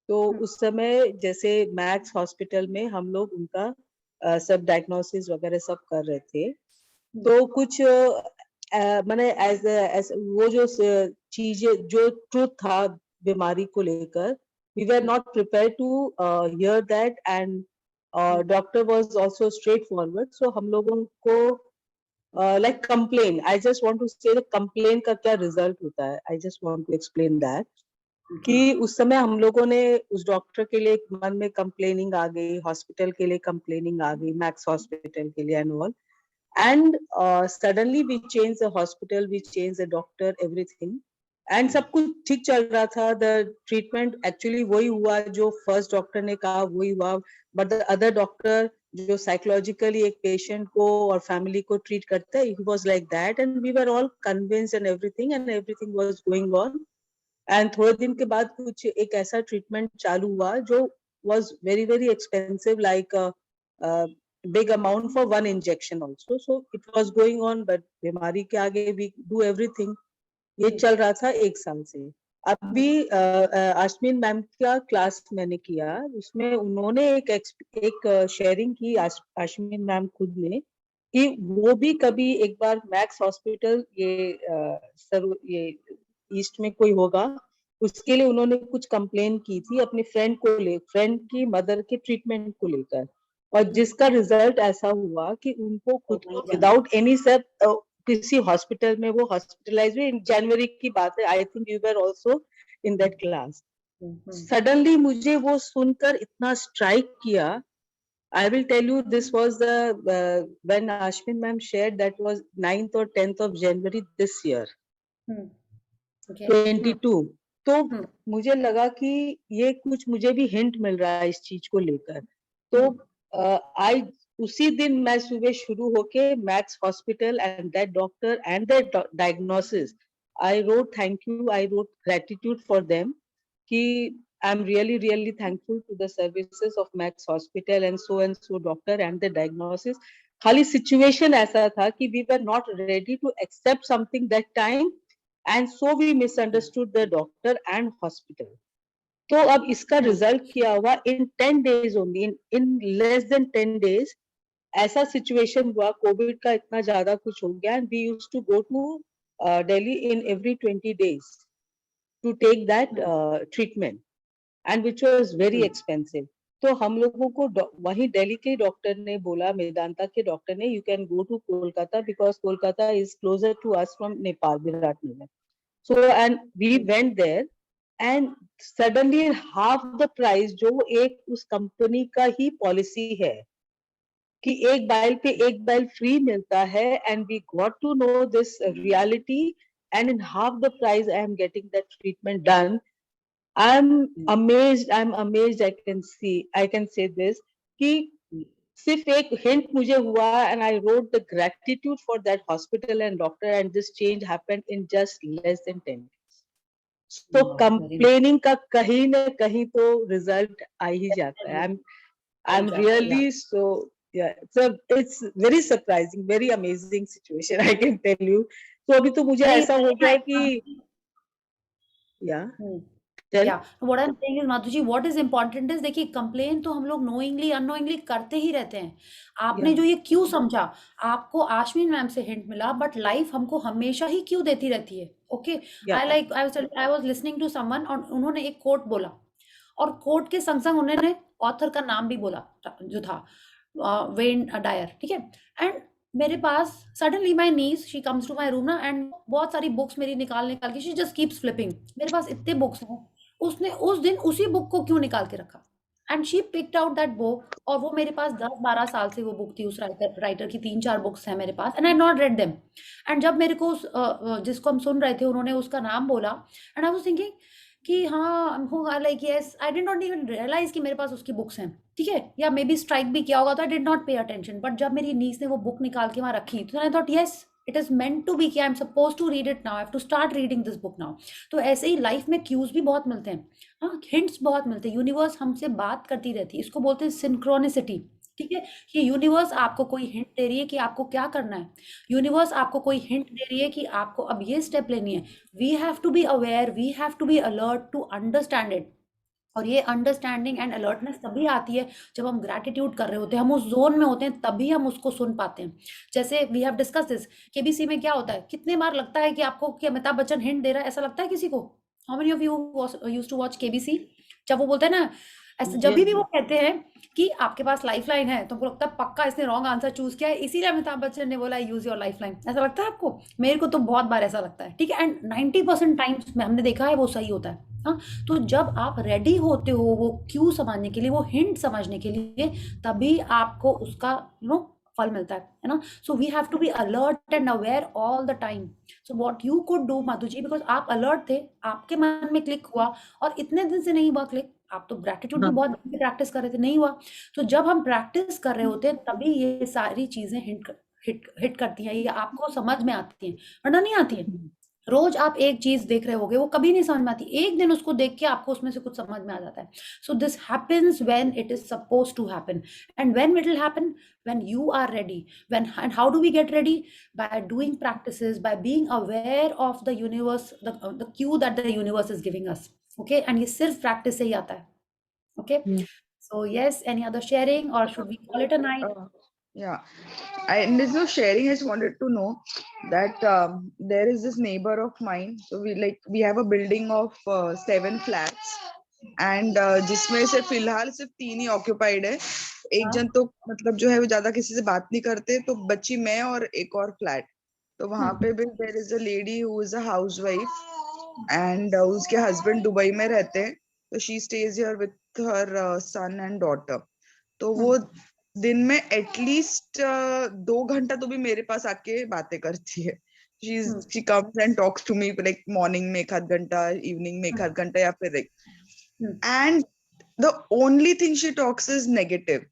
तो उस समय जैसे max hospital में हम लोग उनका सब डायग्नोसिस वगैरह सब कर रहे थे, तो कुछ मैंने एज वो जो चीजें जो ट्रुथ था बीमारी को लेकर, we were not prepare to hear that, and doctor was also straightforward, so हम लोगों को like complain, I just want to say complain का क्या रिजल्ट होता है, I just want to explain that कि उस समय हम लोगों ने उस डॉक्टर के लिए मन में कंप्लेनिंग आ गई, हॉस्पिटल के लिए कंप्लेनिंग आ गई, मैक्स हॉस्पिटल के लिए and all, and suddenly we changed the hospital, we changed the doctor, everything, and सब कुछ ठीक चल रहा था, the treatment actually वही हुआ जो first doctor ने कहा वही हुआ, but the other doctor जो psychologically एक patient को और family को treat करता है, he was like that, and we were all convinced and everything was going on, and थोड़े दिन के बाद कुछ एक ऐसा treatment चालू हुआ जो was very expensive, like big amount for one injection also, so it was going on, but बीमारी के आगे we do everything, ये चल रहा था 1 साल से। अभी आश्मीन मैम का क्लास मैंने किया, उसमें उन्होंने एक शेयरिंग की आश्मीन मैम खुद ने, कि वो भी कभी एक बार मैक्स हॉस्पिटल ये ईस्ट में कोई होगा, उसके लिए उन्होंने कुछ कंप्लेन की थी अपने फ्रेंड की मदर के ट्रीटमेंट को लेकर, और जिसका रिजल्ट ऐसा हुआ कि उनको खुद को विदाउट एनी सब किसी हॉस्पिटल में वो हॉस्पिटलाइज हुए, इन जनवरी की बात है, I think you were also in that class. Suddenly मुझे वो सुनकर इतना स्ट्राइक किया, I will tell you, this was the when Ashwin ma'am shared, that was 9th और 10th of January this year 22। तो मुझे लगा कि ये कुछ मुझे भी हिंट मिल रहा है इस चीज को लेकर, तो उसी दिन मैं सुबह शुरू होके Max hospital and that doctor and that diagnosis, I wrote thank you, I wrote gratitude for them, कि I am really thankful to the services of Max hospital and so doctor and the diagnosis. खाली situation ऐसा था कि we were not ready to accept something that time, and so we misunderstood the doctor and hospital. तो अब इसका result क्या हुआ, in 10 days only, in less than 10 days ऐसा सिचुएशन हुआ, कोविड का इतना ज्यादा कुछ हो गया, and we used to go to Delhi in every 20 days to take that treatment, and which was very expensive. तो हम लोगों को वही दिल्ली के डॉक्टर ने बोला, मेदांता के डॉक्टर ने, you can go to Kolkata because Kolkata is closer to us from Nepal, Biratnagar. So and we went there, and suddenly half the price जो एक उस कंपनी का ही पॉलिसी है कि एक बाइल पे एक बाइल फ्री मिलता है, and we got to know this reality, and in half the price I am getting that treatment done. I am amazed, I can say this कि सिर्फ एक हिंट मुझे हुआ, and I wrote the gratitude for that hospital and doctor, and this change happened in just less than 10 days। तो complaining का कहीं न कहीं तो रिजल्ट आ ही जाता है। I am really so it's very surprising, very amazing situation, I can tell you. तो अभी तो मुझे ऐसा हो गया कि what I'm saying is, Madhu ji, what is important is, देखिए कंप्लेन तो हम लोग नोइंगली अननोइंगली करते ही रहते हैं। आपने जो ये क्यों समझा, आपको आश्विन मैम से हिंट मिला, बट लाइफ हमको हमेशा ही क्यों देती रहती है। Okay, I was listening to someone, और उन्होंने एक कोट बोला, और कोट के संग संग उन्होंने ऑथर का नाम भी बोला जो था वेन डायर, ठीक है। एंड मेरे पास suddenly my niece, she comes to my room ना, एंड बहुत सारी बुक्स मेरी निकाल के शी जस्ट कीप्स फ्लिपिंग, मेरे पास इतने बुक्स हैं। उसने उस दिन उसी बुक को क्यों निकाल के रखा, and she picked out that book, और वो मेरे पास 10-12 साल से वो बुक थी, उस राइटर की 3-4 बुक्स हैं मेरे पास, and I not read them. And जब मेरे को जिसको हम सुन रहे थे उन्होंने उसका नाम बोला, एंड आई वाज थिंकिंग कि हाँ होगा, like yes, I did not even realise कि मेरे पास उसकी बुक्स हैं, ठीक है, या मे बी स्ट्राइक भी किया होगा, तो आई did not pay attention. But जब मेरी नीस ने वो बुक निकाल के वहाँ रखी, तो I thought yes, it is meant to be, कि I am suppose to read it now, I have to start reading this book now. तो ऐसे ही लाइफ में क्यूज भी बहुत मिलते हैं, हाँ, हिंट्स बहुत मिलते हैं, यूनिवर्स हमसे बात करती रहती है, इसको बोलते हैं सिंक्रोनिसिटी, ठीक है। कि यूनिवर्स आपको कोई हिंट दे रही है कि आपको क्या करना है, यूनिवर्स आपको कोई हिंट दे रही है कि आपको अब ये स्टेप लेनी है। We have to be aware, we have to be alert to understand it. और ये अंडरस्टैंडिंग एंड अलर्टनेस तभी आती है जब हम ग्रैटिट्यूड कर रहे होते हैं, हम उस जोन में होते हैं, तभी हम उसको सुन पाते हैं। जैसे we have discuss this, KBC में क्या होता है, कितने बार लगता है कि आपको कि अमिताभ बच्चन हिंट दे रहा है, ऐसा लगता है किसी को? How many of you used to watch KBC? जब वो बोलते हैं ना, ऐसे जब भी वो कहते हैं कि आपके पास लाइफलाइन है, तो हमको लगता है पक्का इसने रॉन्ग आंसर चूज किया है, इसीलिए अमिताभ बच्चन ने बोला यूज योर लाइफलाइन। ऐसा लगता है आपको? मेरे को तो बहुत बार ऐसा लगता है, ठीक है। एंड 90% टाइम्स में हमने देखा है वो सही होता है। हाँ, तो जब आप रेडी होते हो वो क्यू समझने के लिए, वो हिंट समझने के लिए, तभी आपको उसका फल मिलता है ना। So we have to be alert and aware all the time. So what you could do Madhu ji, because आप अलर्ट थे, आपके मन में क्लिक हुआ, और इतने दिन से नहीं हुआ क्लिक, आप तो ग्रेटिट्यूड भी बहुत प्रैक्टिस कर रहे थे, नहीं हुआ। तो जब हम प्रैक्टिस कर रहे होते हैं तभी ये सारी चीजें हिट करती हैं, ये आपको समझ में आती हैं, वरना नहीं आती है। रोज आप एक चीज देख रहे होगे, वो कभी नहीं समझ में आती, एक दिन उसको देख के आपको उसमें से कुछ समझ में आ जाता है। So this happens when it is suppose to happen, and when it will happen, when you are ready. And how do we get ready? By doing practices, by being aware of the universe, the cue that the universe is giving us. Okay, and ये सिर्फ practice से ही आता है. Okay, so yes, any other sharing, or should we call it a night? Yeah, and there's no sharing. I just wanted to know that there is this neighbor of mine. So we have a building of 7 flats, and जिसमें से फिलहाल सिर्फ 3 ही occupied है. एक जन तो मतलब जो है वो ज्यादा किसी से बात नहीं करते, तो बच्ची मैं और एक और फ्लैट. तो वहां पे भी there is a lady who is a housewife, and उसके हस्बैंड दुबई में रहते हैं, तो she stays here with her son and daughter. तो वो दिन में एटलीस्ट 2 घंटा तो भी मेरे पास आके बातें करती है. she comes and talks to me, like morning में 1 घंटा, evening में 1 घंटा, या फिर and the only thing she talks is negative.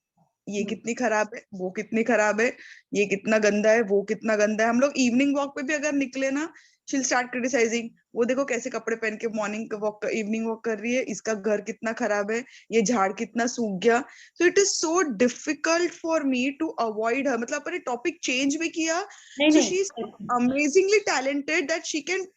ये कितनी खराब है, वो कितनी खराब है, ये कितना गंदा है, वो कितना गंदा है. हम लोग इवनिंग वॉक पे भी अगर निकले ना, she'll start criticizing. वो देखो कैसे कपड़े पहन के मॉर्निंग वॉक इवनिंग वॉक कर रही है, इसका घर कितना खराब है, ये झाड़ कितना सूख गया. So it is so difficult for me to avoid her. मतलब अपने टॉपिक चेंज भी किया, so she is amazingly talented that she can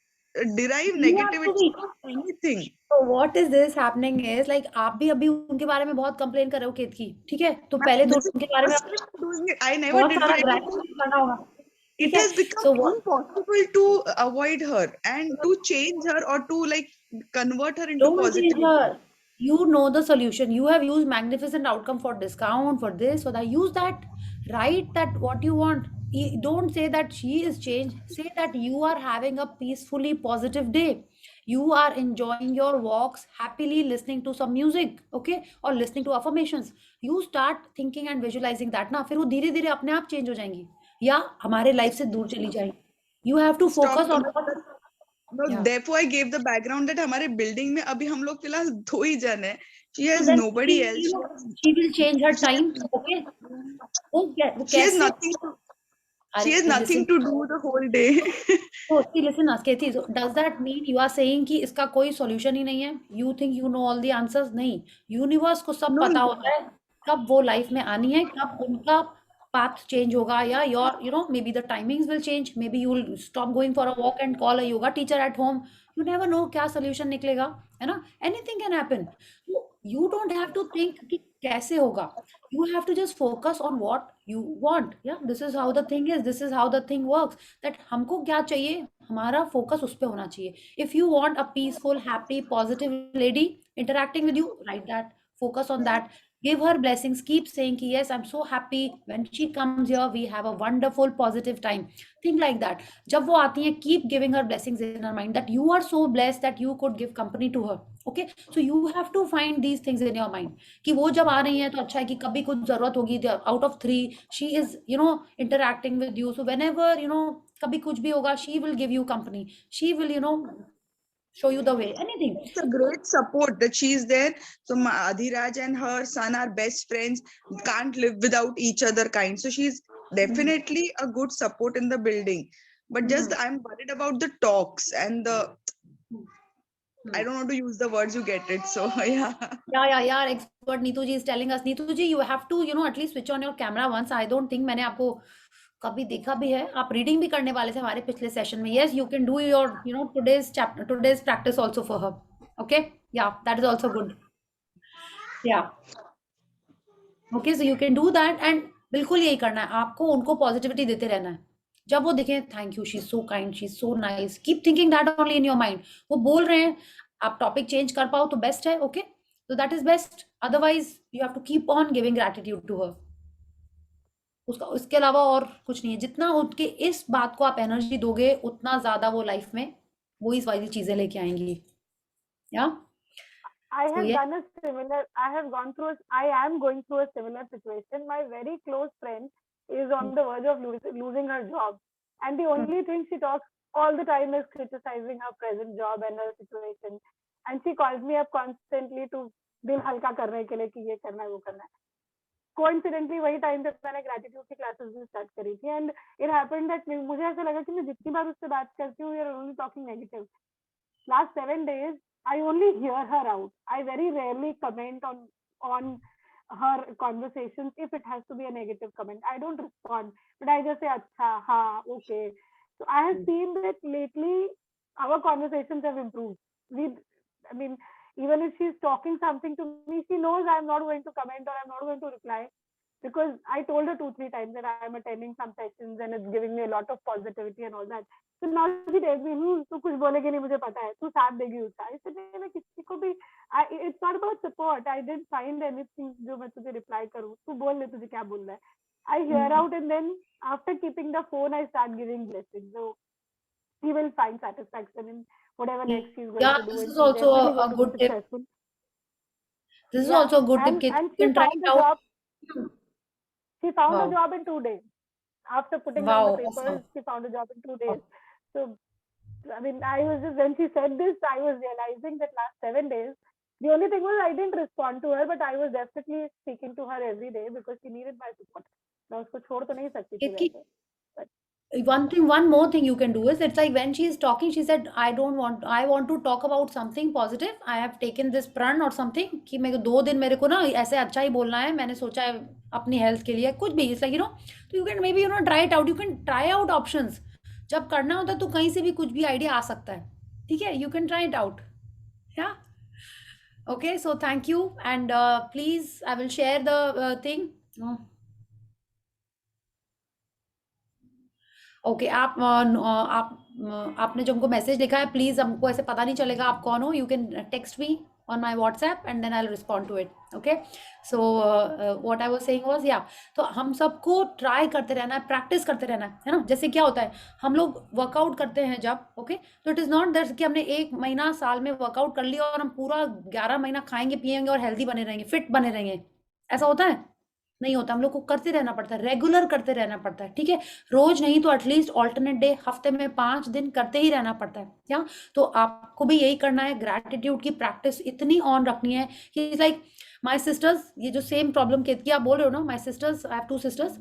derive negativity from anything. So what is this happening is like आप भी अभी उनके बारे में बहुत कंप्लेन कर रहे हो केत की, ठीक है, तो पहले तो उनके बारे में I never did करना होगा. It has become impossible to avoid her and to change her or to like convert her into positivity. You know the solution. You have used magnificent outcome for discount, for this, so that use that. Write that what you want. Don't say that she is changed. Say that you are having a peacefully positive day. You are enjoying your walks happily, listening to some music, okay, or listening to affirmations. You start thinking and visualizing that ना, फिर वो धीरे धीरे अपने आप change हो जाएंगी या हमारे लाइफ से दूर चली जाएंगी. You have to focus on what. No, therefore I gave the background that हमारे building में अभी हम लोग फिलहाल 2 ही जन है. She has nobody else. She will change her time, okay. She has nothing. She has nothing to do the whole day. So see, listen, Kethi, so does that mean you are saying कि इसका कोई solution ही नहीं है? You think you know all the answers? नहीं. Universe को सब पता होता है कब वो life में आनी है, कब उनका path change होगा, या your maybe the timings will change, maybe you will stop going for a walk and call a yoga teacher at home. You never know क्या solution निकलेगा, है ना? Anything can happen. You don't have to think कि कैसे होगा. You have to just focus on what you want. Yeah, this is how the thing is. This is how the thing works. That हमको क्या चाहिए, हमारा focus उस पे होना चाहिए. If you want a peaceful, happy, positive lady interacting with you, write that. Focus on that. Give her blessings. Keep saying ki, yes, I'm so happy when she comes here. We have a wonderful, positive time. Think like that. जब वो आती है, keep giving her blessings in her mind that you are so blessed that you could give company to her. Okay, so you have to find these things in your mind. कि वो जब आ रही है तो अच्छा है कि कभी कुछ जरूरत होगी. Out of 3, she is interacting with you. So whenever कभी कुछ भी होगा, she will give you company. She will show you the way. Anything. It's a great support that she's there. So Adhiraj and her son are best friends, can't live without each other kind. So she's definitely a good support in the building. But just I'm worried about the talks and the I don't want to use the words, you get it. So yeah. Yeah. Expert Neetu ji is telling us, Neetu ji, you have to at least switch on your camera once. I don't think मैंने आपको कभी देखा भी है. आप reading भी करने वाले थे हमारे पिछले सेशन में. Yes, you can do your today's practice also for her. Okay, yeah, that is also good. Yeah. Okay, so you can do that and बिल्कुल यही करना है आपको, उनको पॉजिटिविटी देते रहना है। जब वो दिखे thank you, she is so kind, she is so nice, keep thinking that only in your mind. वो बोल रहे हैं, आप टॉपिक चेंज कर पाओ तो बेस्ट है। Okay, so that is best, otherwise you have to keep on giving gratitude to her। उसका इसके अलावा और कुछ नहीं है। जितना उनके इस बात को आप एनर्जी दोगे उतना ज्यादा वो लाइफ में वही वाली चीजें लेके आएंगी। या I have done a similar, I am going through a similar situation. My very close friend is on the verge of losing her job. And the only thing she talks all the time is criticizing her present job and her situation. And she calls me up constantly to दिल हल्का करने के लिए कि ये करना है वो करना है। Coincidentally वही टाइम पे मैंने ग्रेटिट्यूड की क्लासेस भी स्टार्ट करी थी एंड इट हैपेंड दैट मुझे ऐसा लगा कि मैं जितनी बार उससे बात करती हूँ we are only talking negative. Last 7 days I only hear her out. I very rarely comment on her conversations if it has to be a negative comment. I don't respond, but I just say acha, ha, okay. So I have seen that lately our conversations have improved. I mean, even if she's talking something to me, she knows I'm not going to comment or I'm not going to reply because I told her 2-3 times that I'm attending some sessions and it's giving me a lot of positivity and all that. So now she tells me, तू कुछ बोलेगी नहीं मुझे पता है, तू साथ देगी उसका। इसलिए मैं किसी को भी, it's not about support. I didn't find anything जो मैं तुझे reply करूँ, तू बोल ले तुझे क्या बोलना है। I hear out and then after keeping the phone, I start giving blessings. So she will find satisfaction in whatever next she's going to do. This is also a good tip. This is also a good tip. And she found the job. She found a job in 2 days. After putting down the papers, awesome. She found a job in 2 days. So, I mean, I was just, when she said this, I was realizing that last 7 days, the only thing was I didn't respond to her, but I was definitely speaking to her every day because she needed my support. मैं उसको छोड़ तो नहीं सकती थी वैसे। One more thing you can do is, it's like when she is talking, she said, I want to talk about something positive. I have taken this prana or something कि मेरे को 2 दिन मेरे को ना ऐसे अच्छा ही बोलना है, मैंने सोचा है अपनी हेल्थ के लिए कुछ भी। It's like, तो you can maybe try it out. You can try out options. जब करना होता है तो कहीं से भी कुछ भी आइडिया आ सकता है, ठीक है? You can try it out. Yeah. Okay, so thank you and please I will share the thing. Okay, आपने जो हमको मैसेज लिखा है, प्लीज हमको ऐसे पता नहीं चलेगा आप कौन हो। You can text me on my WhatsApp and then I will respond to it. Okay, so what I was saying was, या तो हम सबको ट्राई करते रहना है, प्रैक्टिस करते रहना है ना। जैसे क्या होता है, हम लोग वर्कआउट करते हैं जब, ओके, तो इट इज नॉट दैट कि हमने 1 महीना साल में वर्कआउट कर लिया और हम पूरा 11 महीना खाएंगे पिएंगे और हेल्दी बने रहेंगे, फिट बने रहेंगे। ऐसा होता है? नहीं होता। हम लोग को करते रहना पड़ता है, रेगुलर करते रहना पड़ता है, ठीक है? रोज नहीं तो एटलीस्ट ऑल्टरनेट डे, हफ्ते में 5 दिन करते ही रहना पड़ता है। क्या? तो आपको भी यही करना है। ग्रैटिट्यूड की प्रैक्टिस इतनी ऑन रखनी है कि लाइक माय सिस्टर्स, ये जो सेम प्रॉब्लम की आप बोल रहे हो ना, my sister's, I have 2 sisters.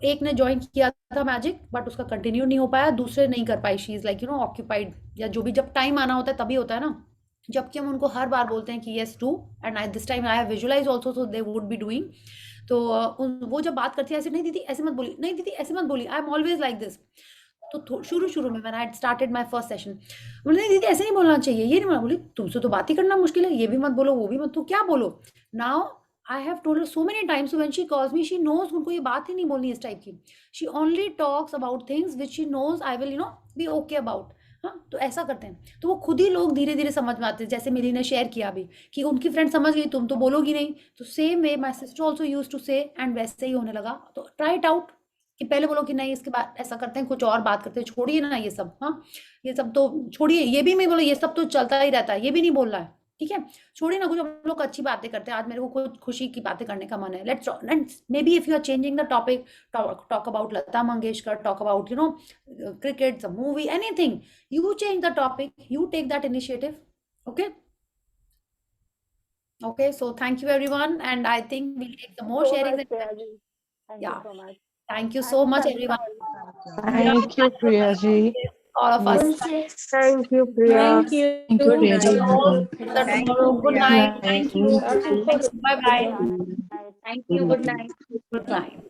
एक ने ज्वाइन किया था मैजिक बट उसका कंटिन्यू नहीं हो पाया, दूसरे नहीं कर पाई। शी इज लाइक ऑक्यूपाइड, या जो भी जब टाइम आना होता है तभी होता है ना। जबकि हम उनको हर बार बोलते हैं कि yes do, and this time I have visualise also, so they would be doing. तो वो जब बात करती है ऐसे, नहीं दीदी ऐसे मत बोली, नहीं दीदी ऐसे मत बोली, I am always like this. तो शुरू में when I started my first session, बोले नहीं दीदी ऐसे नहीं बोलना चाहिए, ये नहीं बोली, तुमसे तो बात ही करना मुश्किल है, ये भी मत बोलो वो भी मत, तो क्या बोलो। Now I have told her so many times, when she calls me, she knows उनको ये बात ही नहीं बोलनी इस टाइप की। She only talks about things which she knows I will be okay about. हाँ, तो ऐसा करते हैं तो वो खुद ही लोग धीरे धीरे समझ में आते हैं। जैसे मेरी ने शेयर किया अभी कि उनकी फ्रेंड समझ गई, तुम तो बोलोगी नहीं। तो same way my sister also used to say, and वैसे ही होने लगा। तो ट्राई इट आउट कि पहले बोलो कि नहीं, इसके बाद ऐसा करते हैं, कुछ और बात करते हैं, छोड़िए ना ये सब। हाँ, ये सब तो छोड़िए, ये भी नहीं बोलो, ये सब तो चलता ही रहता है, ये भी नहीं बोल रहा है, ठीक है? छोड़िए ना, कुछ हम लोग अच्छी बातें करते हैं। आज मेरे को कुछ खुशी की बातें करने का मन है, let's maybe if you are changing the topic, talk about Lata Mangeshkar, talk about cricket, a movie, anything. You change the topic, you take that initiative. Okay, so thank you everyone, and I think we'll take the more sharing. Thank you so much. Thank you so much everyone. Thank you, Priya ji. All of us. Thank you, Priya. Thank you, Priya ji. Good night. Thank you. Bye bye. Thank you. Good night. Good night.